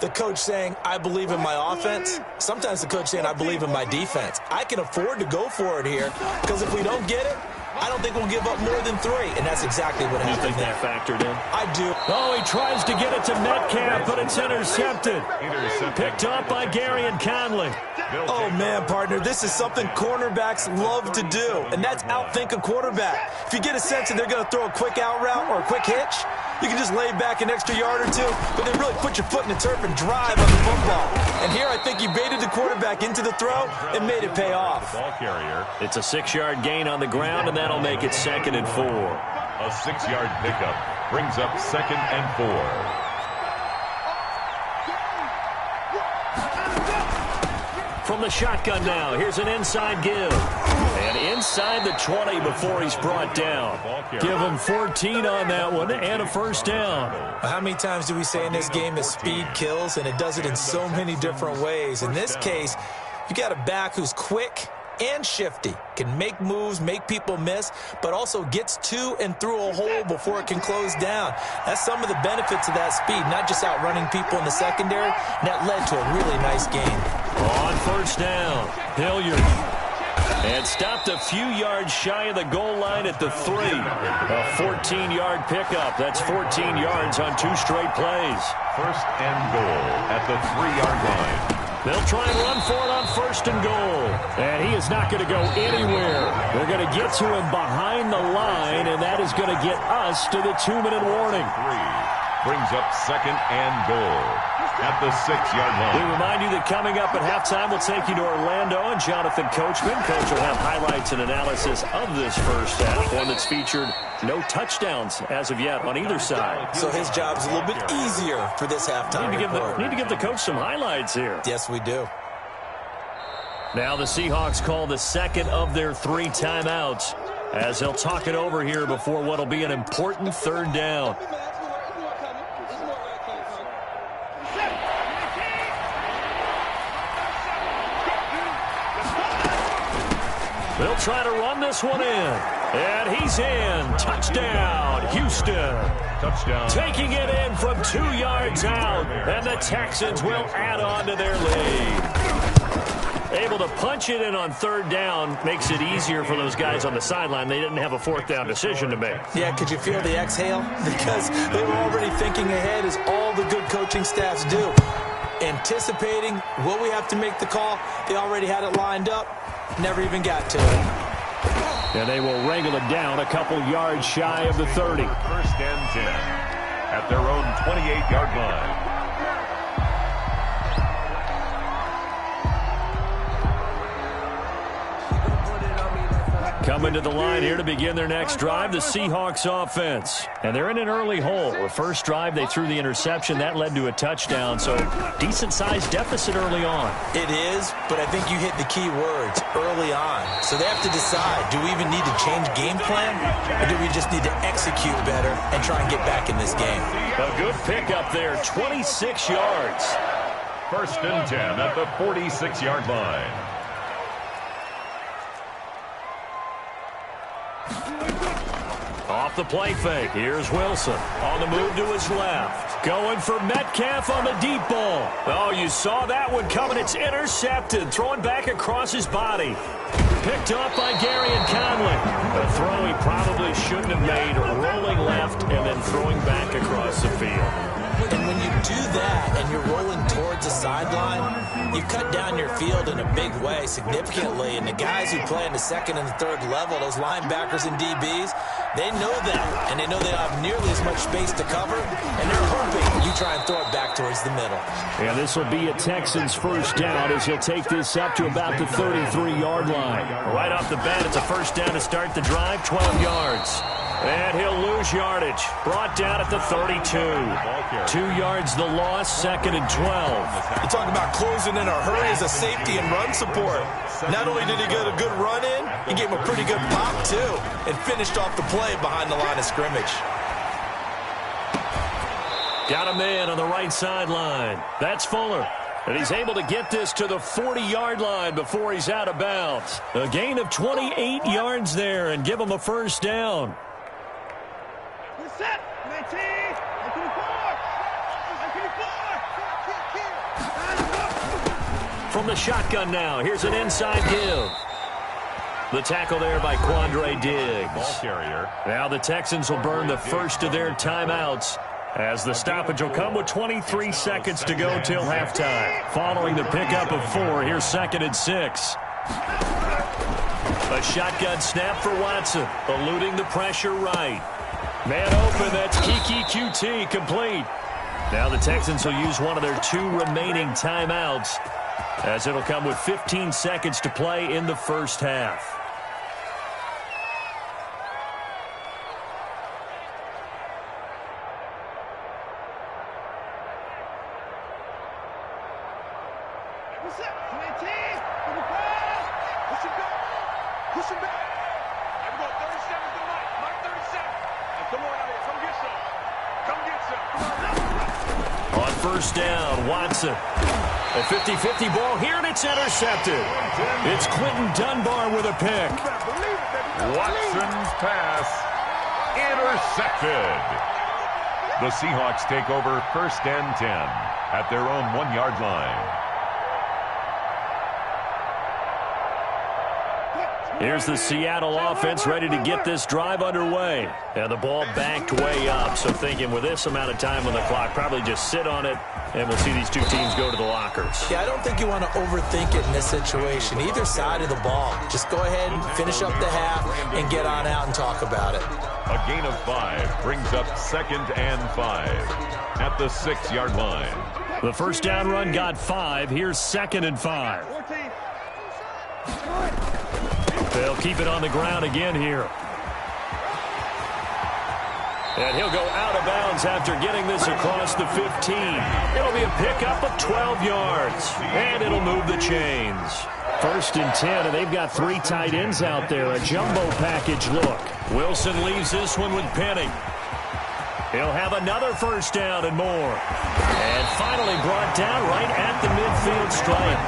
the coach saying, I believe in my offense. Sometimes the coach saying, I believe in my defense. I can afford to go for it here, because if we don't get it, I don't think we'll give up more than 3, and that's exactly what happened. You think that factored in? I do. Oh, he tries to get it to Metcalf, but it's intercepted. Picked up by Gary and Conley. Oh, man, partner, this is something cornerbacks love to do, and that's outthink a quarterback. If you get a sense that they're going to throw a quick out route or a quick hitch, you can just lay back an extra yard or 2, but then really put your foot in the turf and drive on the football. And here I think he baited the quarterback into the throw and made it pay off. Ball carrier. It's a 6-yard gain on the ground, and that'll make it 2nd and 4. A 6-yard pickup brings up 2nd and 4. From the shotgun now, here's an inside give. And inside the 20 before he's brought down. Give him 14 on that one and a 1st down. How many times do we say in this game that speed kills, and it does it in so many different ways? In this case, you got a back who's quick and shifty, can make moves, make people miss, but also gets to and through a hole before it can close down. That's some of the benefits of that speed, not just outrunning people in the secondary, and that led to a really nice game. On 1st down, Hilliard. And stopped a few yards shy of the goal line at the 3. A 14-yard pickup. That's 14 yards on 2 straight plays. 1st and goal at the 3-yard line. They'll try and run for it on 1st and goal. And he is not going to go anywhere. They're going to get to him behind the line, and that is going to get us to the 2-minute warning. 3 brings up 2nd and goal at the 6-yard line. We remind you that coming up at halftime, we'll take you to Orlando and Jonathan Coachman. Coach will have highlights and analysis of this first half, one that's featured no touchdowns as of yet on either side. So his job's a little bit easier for this halftime. Need to give the coach some highlights here. Yes, we do. Now the Seahawks call the 2nd of their 3 timeouts as they'll talk it over here before what will be an important 3rd down. They'll try to run this one in. And he's in. Touchdown, Houston. Touchdown. Taking it in from 2 yards out. And the Texans will add on to their lead. Able to punch it in on third down makes it easier for those guys on the sideline. They didn't have a fourth down decision to make. Yeah, could you feel the exhale? Because they were already thinking ahead, as all the good coaching staffs do. Anticipating, will we have to make the call? They already had it lined up. Never even got to it. And they will wrangle it down a couple yards shy of the 30. First and 10 at their own 28-yard line. Coming to the line here to begin their next drive, the Seahawks offense. And they're in an early hole. The first drive, they threw the interception. That led to a touchdown, so decent-sized deficit early on. It is, but I think you hit the key words, early on. So they have to decide, do we even need to change game plan, or do we just need to execute better and try and get back in this game? A good pickup there, 26 yards. First and 10 at the 46-yard line. Off the play fake. Here's Wilson on the move to his left. Going for Metcalf on the deep ball. Oh, you saw that one coming. It's intercepted. Throwing back across his body. Picked up by Gary and Conley. A throw he probably shouldn't have made. Rolling left and then throwing back across the field. And when you do that and you're rolling towards the sideline, you cut down your field in a big way, significantly. And the guys who play in the second and the third level, those linebackers and DBs, they know that. And they know they don't have nearly as much space to cover. And they're hoping you try and throw it back towards the middle. And this will be a Texans first down as he'll take this up to about the 33-yard line. Right off the bat, it's a first down to start the drive, 12 yards. And he'll lose yardage. Brought down at the 32. 2 yards the loss, second and 12. You talk about closing in a hurry as a safety and run support. Not only did he get a good run in, he gave him a pretty good pop, too, and finished off the play behind the line of scrimmage. Got a man on the right sideline. That's Fuller. And he's able to get this to the 40-yard line before he's out of bounds. A gain of 28 yards there and give him a first down. From the shotgun now, here's an inside give. The tackle there by Quandre Diggs. Ball carrier. Now the Texans will burn the first of their timeouts as the stoppage will come with 23 seconds to go till halftime. Following the pickup of 4, here's second and 6. A shotgun snap for Watson, eluding the pressure right. Man open, that's Kiki QT, complete. Now the Texans will use one of their 2 remaining timeouts, as it'll come with 15 seconds to play in the first half. On first down, Watson. A 50-50 ball here, and it's intercepted. It's Quentin Dunbar with a pick. Watson's pass intercepted. The Seahawks take over first and 10 at their own 1-yard line. Here's the Seattle offense ready to get this drive underway. And the ball backed way up, so thinking with this amount of time on the clock, probably just sit on it, and we'll see these two teams go to the lockers. Yeah, I don't think you want to overthink it in this situation. Either side of the ball. Just go ahead and finish up the half and get on out and talk about it. A gain of 5 brings up second and 5 at the 6-yard line. The first down run got 5. Here's second and 5. They'll keep it on the ground again here. And he'll go out of bounds after getting this across the 15. It'll be a pickup of 12 yards. And it'll move the chains. First and 10, and they've got 3 tight ends out there. A jumbo package look. Wilson leaves this one with Penny. He'll have another first down and more. And finally brought down right at the midfield stripe.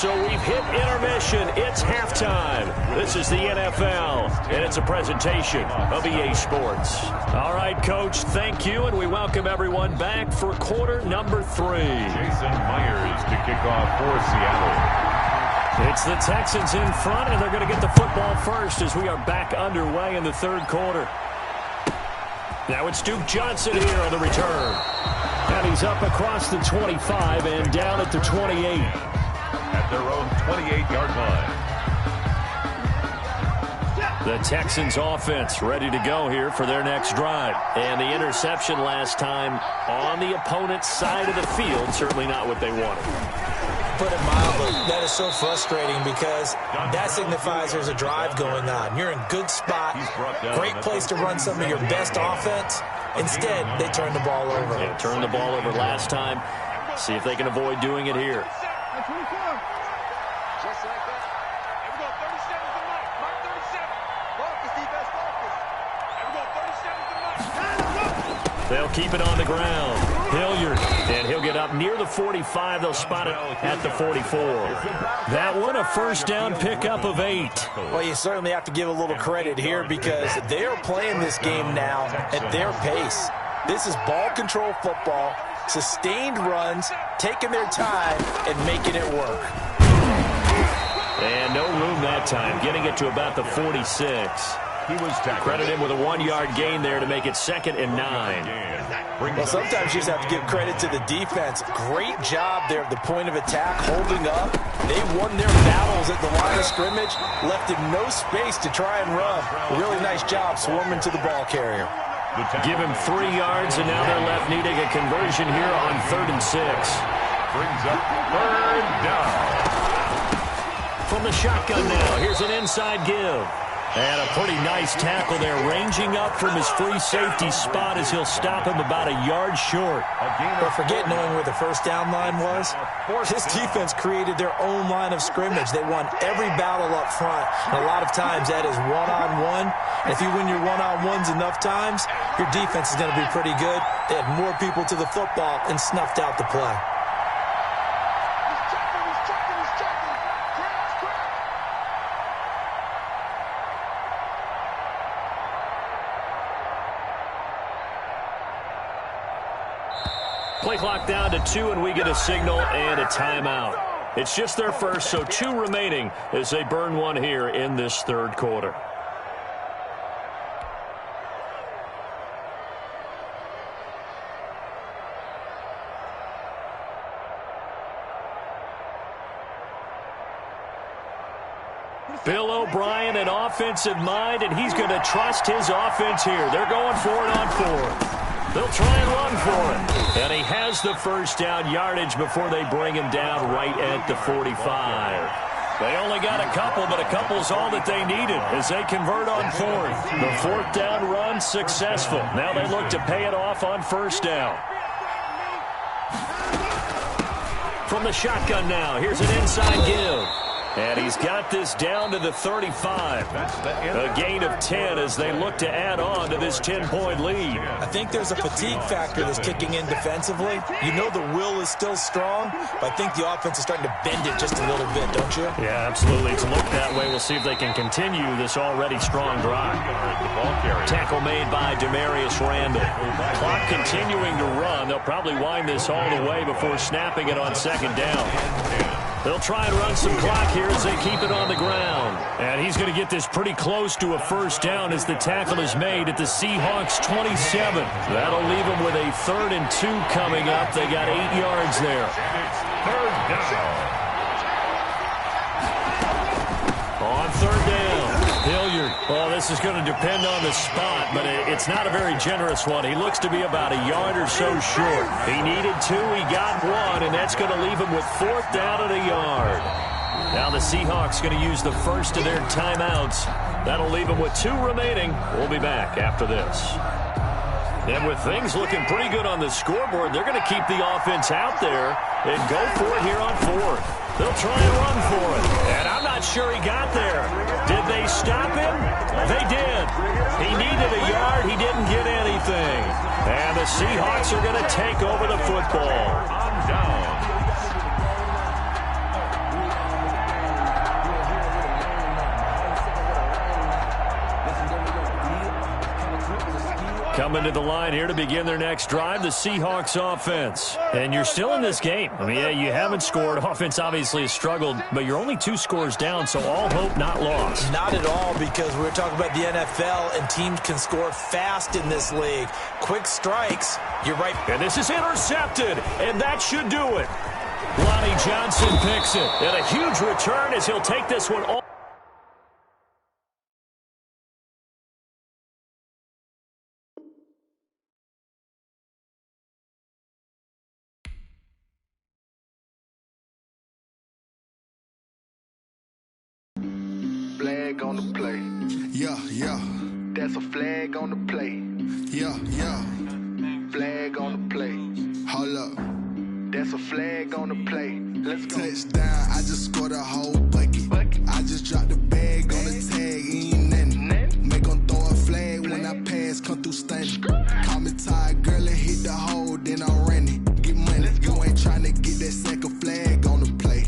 So we've hit intermission. It's halftime. This is the NFL, and it's a presentation of EA Sports. All right, Coach, thank you, and we welcome everyone back for quarter number 3. Jason Myers to kick off for Seattle. It's the Texans in front, and they're going to get the football first as we are back underway in the third quarter. Now it's Duke Johnson here on the return. And he's up across the 25 and down at the 28. At their own 28-yard line. The Texans offense ready to go here for their next drive. And the interception last time on the opponent's side of the field, certainly not what they wanted. Put it mildly, that is so frustrating because that signifies there's a drive going on. You're in good spot, great place to run some of your best offense. Instead, they turn the ball over. Yeah, turned the ball over last time. See if they can avoid doing it here. Just like that. Here we go. 37 to Mike. Mark 37. Focus, defense, focus. Here we go. 37 to Mike. They'll keep it on the ground. Hilliard, and he'll get up near the 45. They'll spot it at the 44. That one, a first down pickup of 8. Well, you certainly have to give a little credit here because they are playing this game now at their pace. This is ball control football, sustained runs, taking their time, and making it work. And no room that time, getting it to about the 46. He was tackled. Credit him with a 1-yard gain there to make it 2nd and 9. Well, sometimes you just have to give credit to the defense. Great job there at the point of attack, holding up. They won their battles at the line of scrimmage, left him no space to try and run. A really nice job swarming to the ball carrier. Give him 3 yards, and now they're left needing a conversion here on 3rd and 6. Brings up 3rd down. From the shotgun now, here's an inside give. And a pretty nice tackle there, ranging up from his free safety spot as he'll stop him about a yard short. But forget knowing where the first down line was. This defense created their own line of scrimmage. They won every battle up front. And a lot of times that is one-on-one. And if you win your one-on-ones enough times, your defense is going to be pretty good. They had more people to the football and snuffed out the play. Play clock down to 2, and we get a signal and a timeout. It's just their first, so 2 remaining as they burn one here in this third quarter. Bill O'Brien, an offensive mind, and he's going to trust his offense here. They're going for it on 4th. They'll try and run for it. And he has the first down yardage before they bring him down right at the 45. They only got a couple, but a couple's all that they needed as they convert on 4th. The 4th down run successful. Now they look to pay it off on 1st down. From the shotgun now, here's an inside give. And he's got this down to the 35. A gain of 10 as they look to add on to this 10-point lead. I think there's a fatigue factor that's kicking in defensively. You know the will is still strong, but I think the offense is starting to bend it just a little bit, don't you? Yeah, absolutely. It's looked that way. We'll see if they can continue this already strong drive. Tackle made by Demarius Randall. Clock continuing to run. They'll probably wind this all the way before snapping it on 2nd down. They'll try and run some clock here as they keep it on the ground. And he's going to get this pretty close to a first down as the tackle is made at the Seahawks 27. That'll leave them with a 3rd and 2 coming up. They got 8 yards there. Third down. On 3rd down, Hilliard. Oh, this is going to depend on the spot, but it's not a very generous one. He looks to be about a yard or so short. He needed 2, he got 1, and that's going to leave him with 4th down and a yard. Now the Seahawks going to use the first of their timeouts. That'll leave them with 2 remaining. We'll be back after this. And with things looking pretty good on the scoreboard, they're going to keep the offense out there and go for it here on 4th. They'll try and run for it. And I'm not sure he got there. Did they stop him? They did. He needed a yard. He didn't get anything. And the Seahawks are going to take over the football. On down. Coming to the line here to begin their next drive, the Seahawks offense. And you're still in this game. I mean, yeah, you haven't scored. Offense obviously has struggled, but you're only 2 scores down, so all hope not lost. Not at all, because we're talking about the NFL, and teams can score fast in this league. Quick strikes, you're right. And this is intercepted, and that should do it. Lonnie Johnson picks it. And a huge return as he'll take this one all. Flag on the play. Yeah, yeah. That's a flag on the play. Yeah, yeah. Flag on the play. Hold up. That's a flag on the play. Let's go. Touchdown, I just scored a whole bucket. I just dropped the bag on the tag, ain't nothing. Make them throw a flag when I pass, come through stunning. Call me tired, girl, and hit the hole, then I'm running. Get money, you ain't tryna get that second flag on the play.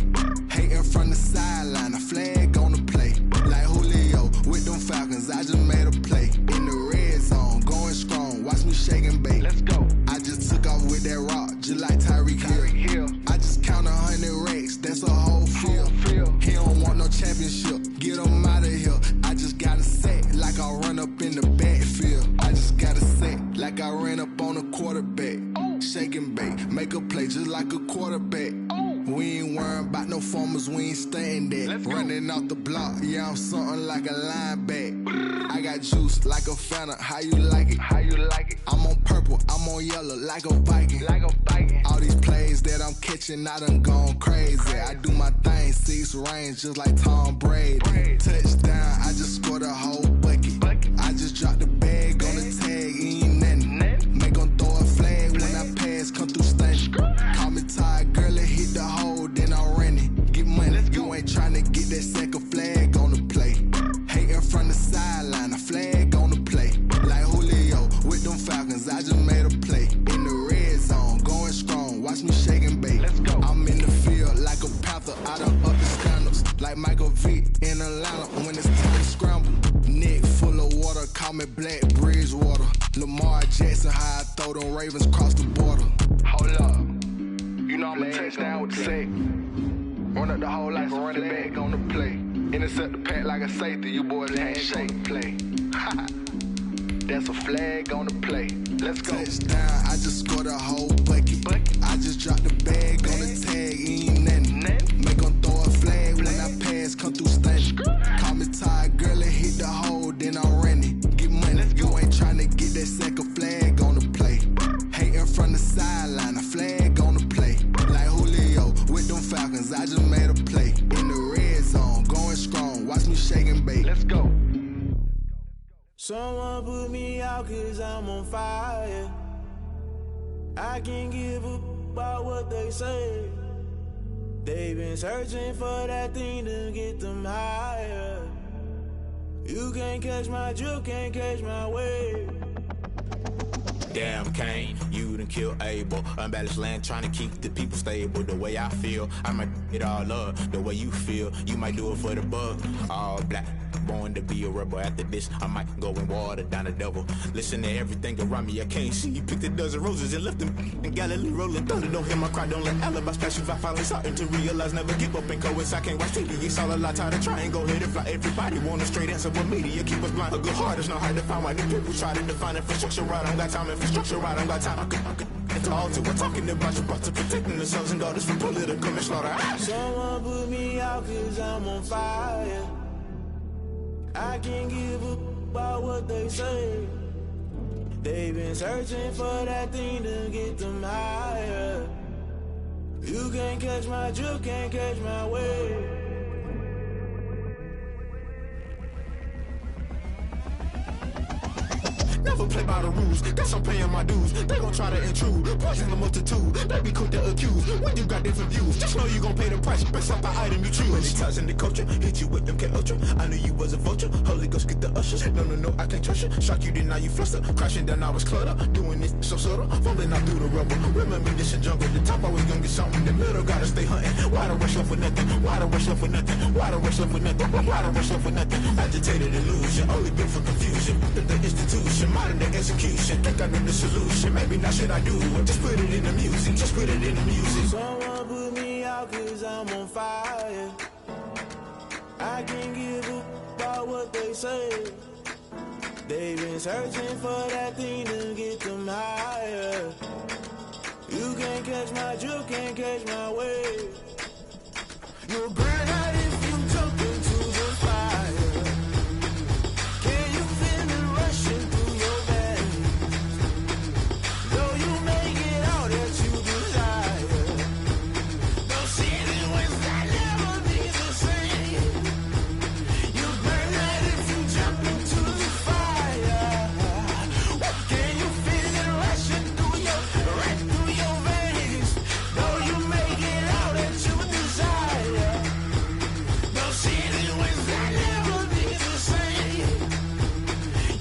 Hating from the sideline, a flag on the play. Like Julio with them Falcons, I just made a play. In the red zone, going strong, watch me shake and bake. Let's go. I just took off with that rock, just like Tyreek Hill. I just count 100 racks, that's a whole field. He don't want no championship, get him out of here. I just got a set, like I run up in the backfield. I just got a set, like I ran up on a quarterback. Shake and bake, make a play just like a quarterback. We ain't worrying about no formers, we ain't staying there. Running off the block, yeah, I'm something like a linebacker. I got juice like a Fanta, how you like it? How you like it? I'm on purple, I'm on yellow, like a Viking. Like a Viking. All these plays that I'm catching, I done gone crazy. I do my thing, 6 range, just like Tom Brady. Touchdown, I just scored a whole bucket. I just dropped the bag on the tag, ain't nothing. Make them throw a flag when I pass, come through stunning. Call me tired, girl, and hit the hole, then I'm running. Get money, you ain't tryna get that second flag on the play. Hating from the sideline, a flag on the play. Like Julio with them Falcons, I just made a play. In the red zone, going strong, watch me shake and bake. Let's go. I'm in the field like a panther, I done up the scandals. Like Michael Vick in Atlanta when it's time to scramble. Neck full of water, call me Black Bridgewater. Lamar Jackson, how I throw them Ravens cross the border. Hold up. You know I'm a touchdown with the sack. Run up the hole like a running back on the play. Intercept the pack like a safety, you boys handshake play. That's a flag on the play. Let's go. Touchdown, I just scored a whole bucket. I just dropped the bag on the tag, ain't nothing. Make them throw a flag when I pass, come through stunning. Call me tired, girl, and hit the hole, then I'm running. Get money, you ain't tryna get that second flag on the play. Hating from the sideline, a flag on the play. Like Julio with them Falcons, I just made a play. In the red zone, going strong, watch me shake and bake. Let's go. Someone put me out 'cause I'm on fire. I can't give up about what they say. They've been searching for that thing to get them higher. You can't catch my drift, can't catch my wave. Damn, Kane, you done killed Abel. Unbalanced land, trying to keep the people stable. The way I feel, I might it all up. The way you feel, you might do it for the bug. All black, born to be a rebel. After this, I might go and water down the devil. Listen to everything around me, I can't see. You picked a dozen roses and left them in Galilee rolling thunder. Don't hear my cry, don't let alibis pass you. I finally starting to realize, never give up and coast. I can't watch TV, it's all a lot, tired of trying, go ahead and fly. Everybody want a straight answer, but media keep us blind. A good heart is not hard to find. Why the people try to define infrastructure right? I don't got time, infrastructure right, I don't got time. I could all to we're talking about you, about to protecting the sons and daughters from political and slaughter. Someone put me out 'cause I'm on fire. I can't give up about what they say. They've been searching for that thing to get them higher. You can't catch my drift, can't catch my wave. Never play by the rules, guess I'm paying my dues. They gon' try to intrude, poison the multitude. They be quick to accuse, when you got different views. Just know you gon' pay the price, based off the item you choose. Many times in the culture, hit you with MK Ultra. I knew you was a vulture, Holy Ghost get the ushers. No, I can't trust you. Shock you, then now you fluster. Crashing down, I was clutter. Doing this so subtle, falling out through the rubble. Remember this in jungle, the top always gonna get something. The middle gotta stay hunting. Why the rush left for nothing? Why the rush left for nothing? Why the rush left for nothing? Why the rush left for nothing? Agitated illusion, only built for confusion. The institution, modern day the execution. Think I know the solution. Maybe not should I do it? Just put it in the music. Just put it in the music. Someone put me out 'cause I'm on fire. I can't give a about what they say. They've been searching for that thing to get them higher. You can't catch my drift, can't catch my wave. You'll burn out if you jump into the fire. Can you feel it rushing through your veins? Though you make it all that you desire. Those feelings will never be the same. You burn out if you jump into the fire. Can you feel it rushing through your veins? Though you make it all that you desire. Those feelings will never be the same.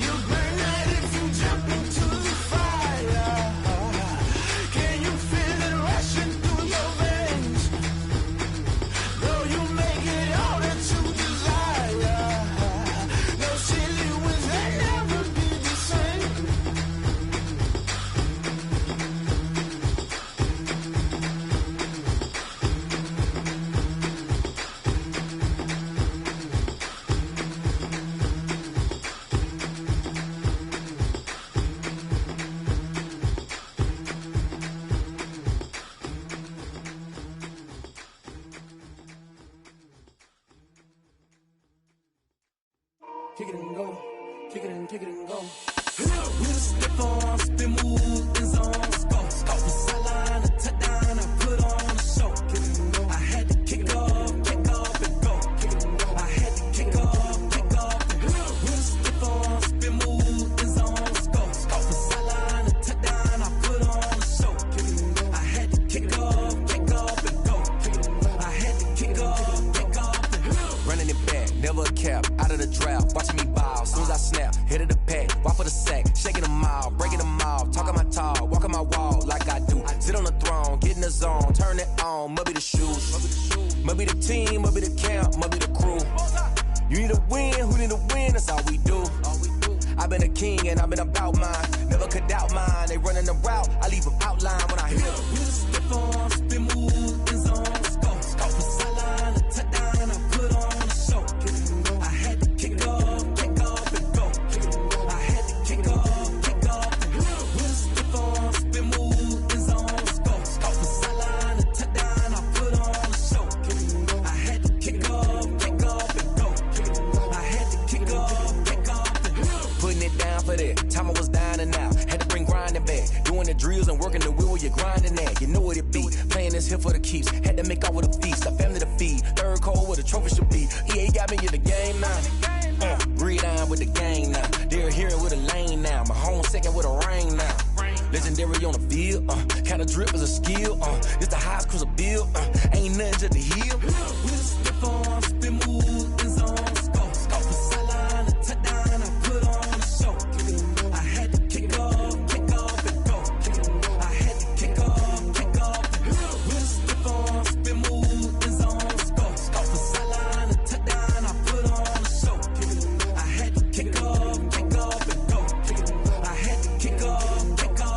You burn out if you jump into the fire. Can you feel it rushing through your veins? Though you make it all that you desire. Those feelings will never be the same. Kick it and go, kick it and go. We'll step on, spin, move, in zone, scope. From sideline to touchdown, I put on a show. I had to kick off and go. I had to kick off and go. We'll step on, spin, move, in zone, scope. From sideline to touchdown, I put on a show. I had to kick off and go. I had to kick off and go. Running it back, never a cap, out of the drought, watching me ball. Soon as I snap, hit of the pack, walk for the sack, shaking them all, breaking them off, talking my talk, walking my wall like I do. Sit on the throne, get in the zone, turn it on, must be the shoes, must be the team, must be the camp, must be the crew. You need a win, who need a win, that's all we do. I've been a king and I've been about mine, never could doubt mine. They running the route, I leave them outline when I hit them. We'll step on, spin, move, in zone, scope. From sideline to touchdown, I put on a show. I had to kick off and go. I had to kick off and go. We'll step on, spin, move, in zone, scope. From sideline to touchdown, I put on a show. I had to kick off and go. I had to kick off and go. Putting it down for that, time I was down and out, had to bring grinding back, doing the drills and working the wheel where you're grinding at. You know what it be, playing this here for the keeps, had to make out with a feast, a family to feed, third cold where the trophy should be. EA got me in the game now, breathe on with the gang now, they're hearing with a lane now, my home second with a ring now. Legendary on the field, kind of drip is a skill, it's the highest cruiser bill, ain't nothing to the heel. We'll step on, spin, move, in zone, scope. From sideline to touchdown, I put on a show. I had to kick off and go. I had to kick off and go. We'll step on, spin, move, in zone, scope. From sideline to touchdown, I put on a show. I had to kick off and go. I had to kick off and go.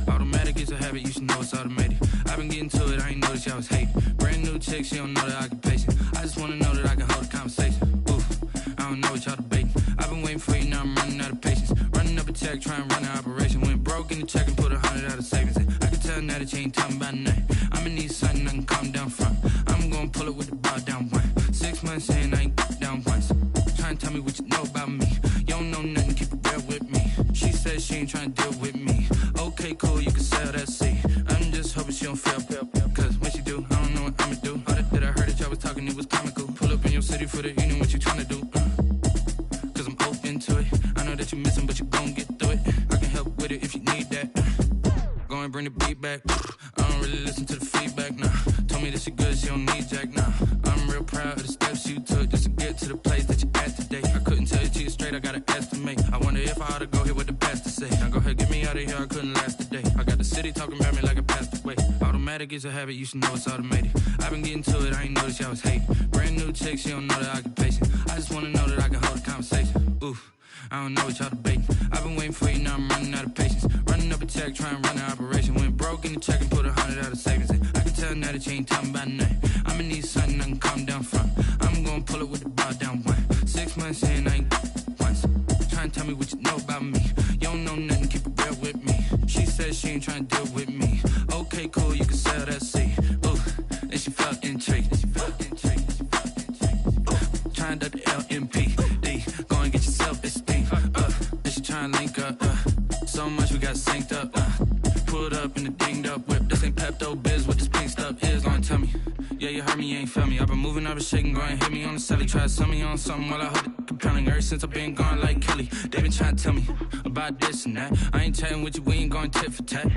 Automatic is a habit, you should know it's automated. I've been getting to it, I ain't noticed y'all was hating. Brand new chick, she don't know the occupation. I just wanna know that I can hold a conversation. Oof, I don't know what y'all debating. I've been waiting for you, now I'm running out of patience. Running up a check, trying to run an operation. Went broke in the check and put 100 out of savings in. I can tell now that you ain't talking about nothing. I'ma need something I can calm down from. I'm gonna pull it with the bar down one. 6 months in, I ain't down once. Trying to tell me what you know about me. You don't know nothing, keep it real with me. She says she ain't trying to deal with me. Okay, cool, you can sell that seat. I'm just hoping she don't fail. Cause when she do, I don't know what I'ma do. ready for the evening, what you tryna do? Cause I'm open to it. I know that you missing, but you gon' get through it. I can help with it if you need that. Go and bring the beat back. I don't really listen to the feedback, nah. Told me that she good, she don't need jack, nah. I'm real proud of the steps you took just to get to the place that you at today. I couldn't tell you to you straight, I gotta estimate. I wonder if I ought to go here with the pastor say. Now go ahead, get me out of here, I couldn't last a day. I got the city talking about me like a passed away. Automatic is a habit, you should know it's automated. I've been getting to it, I ain't noticed y'all was hating. Brand new chick, she don't know the occupation. I just wanna know that I can hold a conversation. Oof. I don't know what y'all debating. I've been waiting for you, now I'm running out of patience. Running up a check, trying to run an operation. Went broke in the check and put 100 out of savings in. I can tell now that you ain't talking about nothing. I'ma need something I can calm down from. I'm gonna pull it with the bar down one. 6 months in, I ain't once. Trying to tell me what you know about me. You don't know nothing, keep it real with me. She said she ain't trying to deal with me. Okay, cool, you can sell that seat. Ooh, and she felt intrigued. Trying to the LMP. Go and get yourself esteem. And she trying to link up. So much we got synced up. Pulled up in the dinged up whip. This ain't Pepto Biz, what this pink stuff is. Don't tell me. Yeah, you heard me, you ain't feel me. I've been moving, I've been shaking, go and hit me on the celly. Try to sell me on something while I hold it compelling. Ever since I've been gone like Kelly, they been trying to tell me about this and that. I ain't chatting with you, we ain't going tit for tat.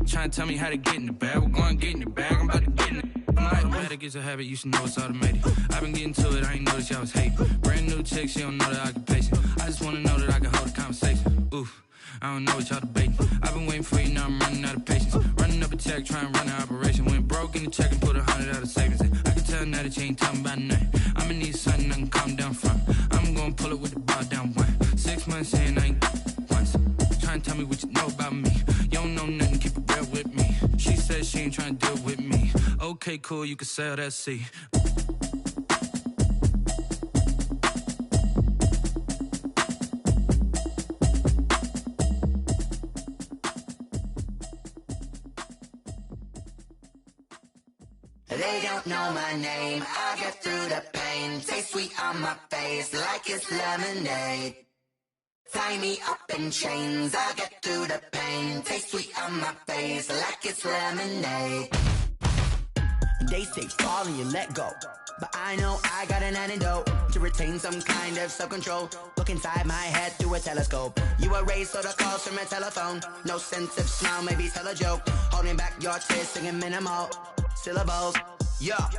Trying to tell me how to get in the bag. We're going to get in the bag, I'm about to get in it. Automatic is a habit, you should know it's automated. I've been getting to it, I ain't noticed y'all was hating. Brand new chick, she don't know the occupation. I just wanna know that I can hold a conversation. Oof, I don't know what y'all debating. I've been waiting for you, now I'm running out of patience. Running up a check, trying to run an operation. Went broke in the check and put 100 out of savings in. I can tell now that you ain't talking about nothing. I'ma need something I can calm down from. I'm gonna pull it with the bar down one. 6 months in, I ain't once. Trying to tell me what you know about me. You don't know nothing, keep it real with me. She said she ain't trying to deal with me. Okay, cool, you can sell that seat. They don't know my name, I get through the pain. Taste sweet on my face like it's lemonade. Tie me up in chains, I get through the pain. Taste sweet on my face like it's lemonade. They say fall and you let go, but I know I got an antidote to retain some kind of self-control. Look inside my head through a telescope. You erase all the calls from a telephone. No sense of smile, maybe tell a joke. Holding back your tears, singing minimal syllables. Yeah,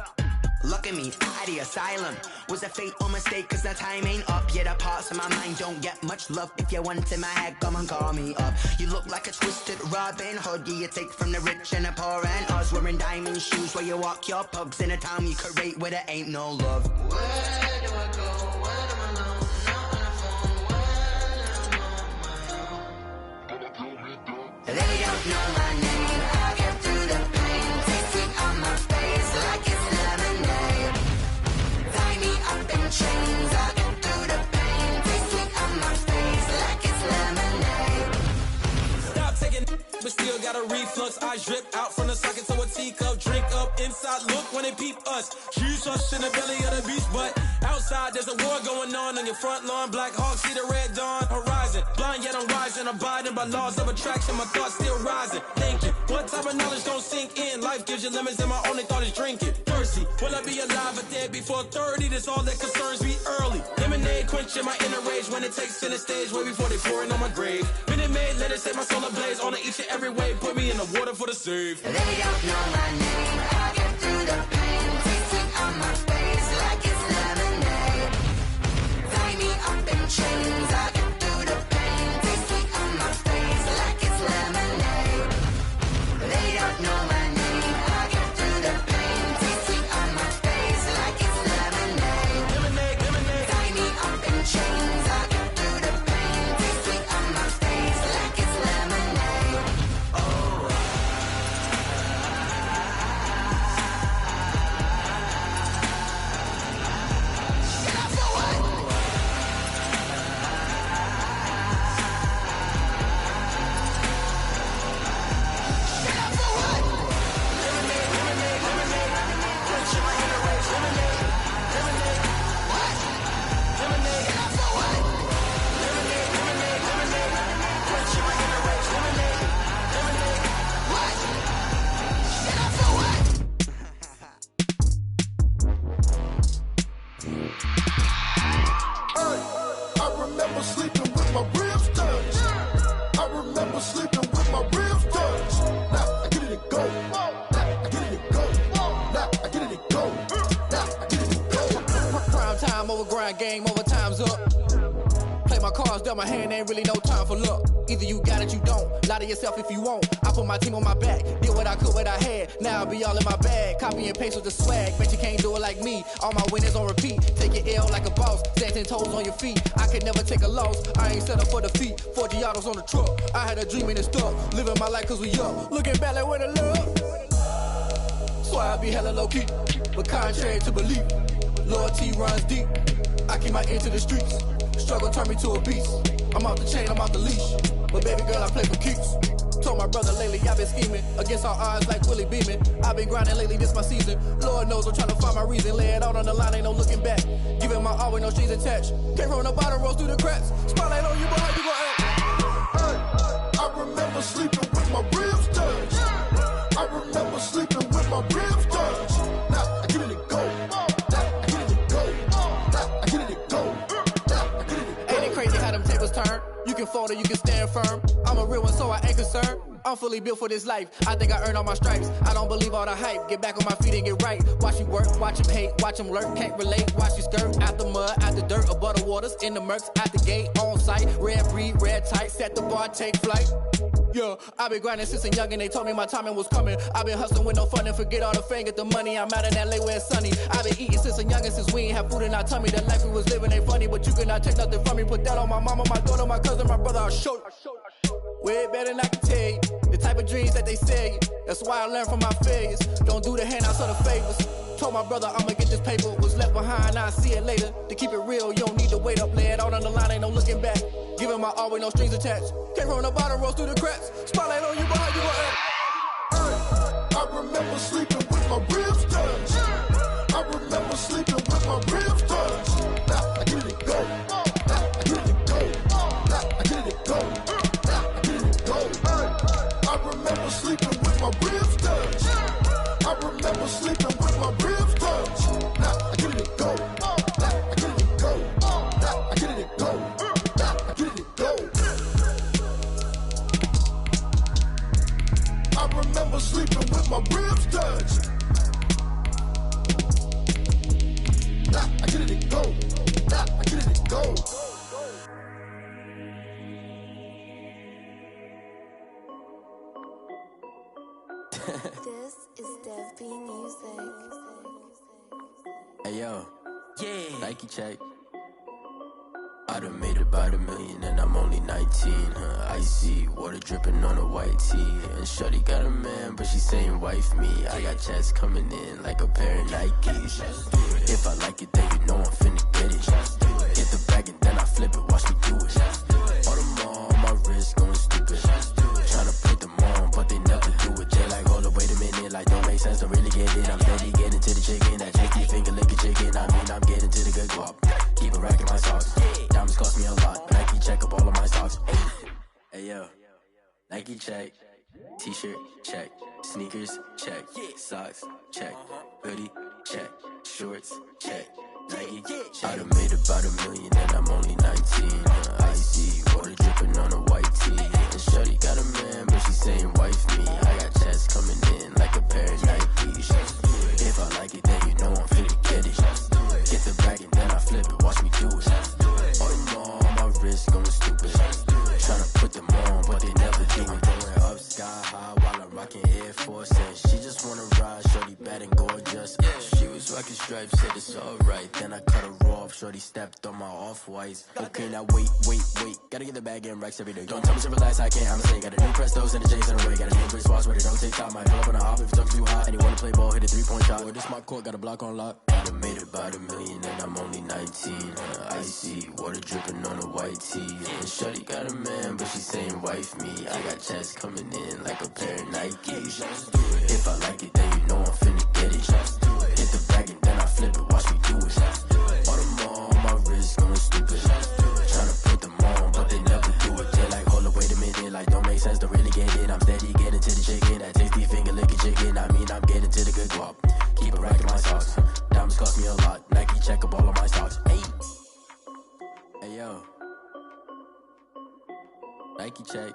look at me, out the asylum. Was a fate or mistake, cause the time ain't up. Yet the parts of my mind don't get much love. If you want in my head, come and call me up. You look like a twisted Robin Hood. Yeah, you take from the rich and the poor and us. Wearing diamond shoes where you walk your pugs in a town you create where there ain't no love. Where do I go? When I'm alone? Not on the phone. When I'm on my own. They don't know my name. I get through the pain. Taste sweet on my face like it's lemonade. Tie me up in chains. I get through the pain. Taste sweet on my face like it's lemonade. Stop taking, but still got a reflux. I drip out from the socket to a teacup. Drink up inside, look when they peep us. Shoes us in the belly of the beach, but outside there's a war going on your front lawn. Black Hawk, see the red dawn horizon. Blind yet I'm rising, abiding by laws of attraction. My thoughts still rising, thinking what type of knowledge don't sink in. Life gives you limits and my only thought is drinking. Thirsty, will I be alive or dead before 30? That's all that concerns me early. Lemonade quenching my inner rage when it takes center stage way before they pour it on my grave. Minute Maid, let it set my soul ablaze on each and every way. Put me in the water for the save. They don't know my name. I get through the pain. Taste sweet on my face like it's lemonade. Tie me up in chains. I get through the pain. Taste sweet on my face like it's lemonade. They don't know my name. I get through the pain. Taste sweet on my face like it's lemonade. Lemonade, lemonade. Tie me up in chains. I get through the pain. Taste sweet on my face like it's lemonade. Oh. remember sleeping with my ribs touched. I remember sleeping with my ribs touched. Now I get it and go. Now I get it and go. Now I get it and go. Now I get it and go. Prime time over grind game, over time's up. Play my cards, dealt my hand, ain't really no time for luck. Either you got it, you don't. Lie to yourself if you won't. I put my team on my back, did what I could, what I had. Now I'll be all in my bag. Copy and paste with the swag. Bet you can't do it like me. All my winners on repeat. Take your L like a boss. Stand 10 toes on your feet. I could never take a loss. I ain't set up for defeat. 40 autos on the truck. I had a dream and it stuck. Living my life cause we up. Looking back like where the love. So I be hella low key. But contrary to belief, loyalty runs deep. I keep my ear to the streets. Struggle turned me to a beast. I'm off the chain, I'm off the leash. But baby girl, I play for keeps. Told my brother lately, I've been scheming against all odds like Willie Beeman. I've been grinding lately, this my season. Lord knows I'm trying to find my reason. Lay it out on the line, ain't no looking back. Giving my all with no strings attached. Came from the bottom, rose through the cracks. Spotlight on you, boy, how you gon' act? I remember sleeping with my ribs touched. I remember sleeping with my ribs touched. Now I get it and go. Now I get it and go. Now I get it and go. Now I get it and go. Ain't it crazy how them tables turn? You can fold or you can stand firm. I'm a real one, so I ain't concerned. I'm fully built for this life. I think I earned all my stripes. I don't believe all the hype. Get back on my feet and get right. Watch you work, watch him hate, watch him lurk. Can't relate, watch you skirt. Out the mud, out the dirt, above the waters, in the murks, out the gate, on site. Red breed, red tight, set the bar, take flight. Yeah, I've been grinding since a young and they told me my timing was coming. I've been hustling with no fun and forget all the fame, get the money. I'm out in LA where it's sunny. I've been eating since a young and since we ain't have food in our tummy. The life we was living ain't funny, but you cannot take nothing from me. Put that on my mama, my daughter, my cousin, my brother, I'll show you. Way better than I can tell you. The type of dreams that they sell you. That's why I learned from my failures. Don't do the handouts or the favors. Told my brother I'ma get this paper. Was left behind, I'll see it later. To keep it real, you don't need to wait up. Lay it out on the line, ain't no looking back. Giving my all with no strings attached. Came from the bottom, rose through the cracks. Spotlight on you, boy, how you gon' act? I remember sleeping with my ribs touched. I remember sleeping with my ribs touched. Now I get it and go. Now I get it and go. Now I get it and go. Now I get it and go. I remember sleeping with my ribs touched. I remember sleeping with my ribs touched. Now I get it and go. Now I get it and go. Now I get it and go. Now I get it and go. I remember sleeping with my ribs touched. Now I get it and go. Now I get it and go. This is Dev B Music. Hey yo, yeah. Nike check. I done made about $1 million and I'm only 19. Icy water dripping on a white tee. And shorty got a man, but she saying wife me. I got checks coming in like a pair of Nikes. If I like it, then you know I'm finna get it. Get the bag and then I flip it, watch me do it. All them on my wrist going stupid. Tryna put them on, but they never do it. They like, hold up, wait a minute, like don't make sense, don't really get it. I'm steady getting to the chicken, that tasty finger licking chicken. I mean, I'm getting to the good guap. Keep a rack in my socks. Diamonds cost me a lot. Nike check up all of my stocks. Hey yo, Nike check. T-shirt check. Sneakers check. Socks check. Hoodie check. Shorts check. Nike check. I done made about $1 million and I'm only 19. Icy water dripping on a white tee. And shorty got a man, but she saying wife me. I got checks coming in like a pair of Nikes. If I like it, then you know I'm finna get it. Get the bag and then I flip it, watch me do it. All them on my wrist going stupid. Tryna put them on, but they never do it. Going up sky high while I'm rocking Air Force. And she just wanna ride, shorty bad and gorgeous. She was rocking stripes, said it's alright. Then I cut her off, shorty stepped on my off-whites. Okay, now wait. Gotta get the bag and racks every day. Don't tell me to relax, I can't, I'ma say. Got a new Prestos and the J's in the way. Got a new Chris Boss, but it don't take time. Might pull up on a hop if it talks too hot. And you wanna play ball, hit a 3-point shot. Boy, this my court, got a block on lock. I done made about $1 million and I'm only 19. Icy water dripping on a white tee. And shorty got a man, but she saying wife me. I got checks coming in like a pair of Nikes. If I like it, then you know I'm finna get it. Hit the bag and then I flip it, watch me do it. All them on my wrist going stupid. Tryna put them on, but they never do it. They like, hold up, wait a minute, like don't make sense, don't really get it. I'm steady getting to the chicken, that tasty finger licking chicken. I mean, I'm getting to the good guap. Keep a rack in my socks. Diamonds cost me a lot. Nike check up all of my stocks. Hey yo, Nike check.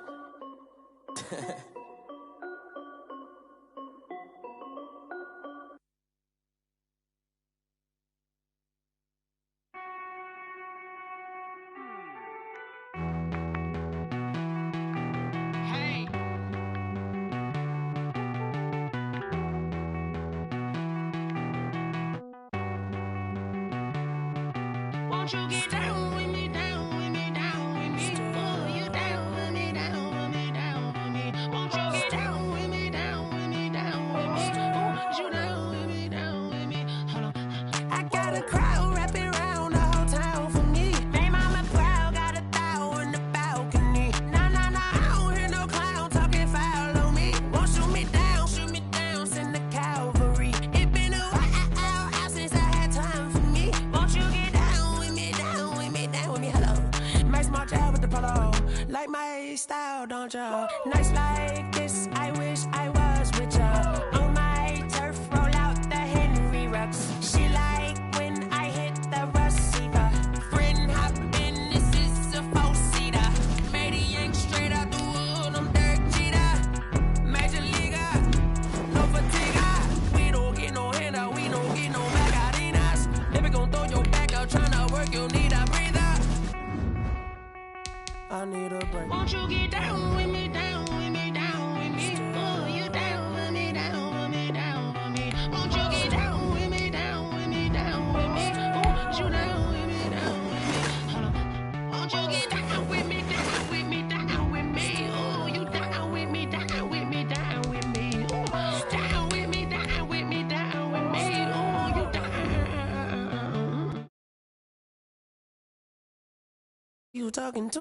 Won't you get down with me, down with me, down with me? Oh, you down with me, down with me, down with me. Won't you get down with me, down with me, down with me? Oh, you down with me, down with me? Hold on. I got a crowd wrapping around the whole town for me. Hey, mama proud, got a thou on the balcony. Nah, nah, nah, I don't hear no clown talking foul on me. Won't shoot me down, send the cavalry. It been a while since I had time for me. Won't you get down with me, down with me, down with me? Hello. Max March out with the polo. Like my style, don't ya? Nights like this, I wish I was with ya. On my turf, roll out the Henry Rux. She like when I hit the receiver. Friend hop in, this is a four-seater. Made a yank straight out the wood, I'm Derek Jeter. Major leaguer, no fatigue. We don't get no handout, we don't get no Macarinas. Never gon' throw your back out, tryna work, you need a breather. I need a break. Won't you get down with me, down with me, down with me? Oh, you down with me, down with me, down with me? Won't you get down with me, down with me, down with me? Oh, you down with me, down with me? Hold on. Won't you get down with me, down with me, down with me? Oh, you down with me, down with me, down with me? Oh, down with me, down with me, down with me? Oh, you down. You talking to?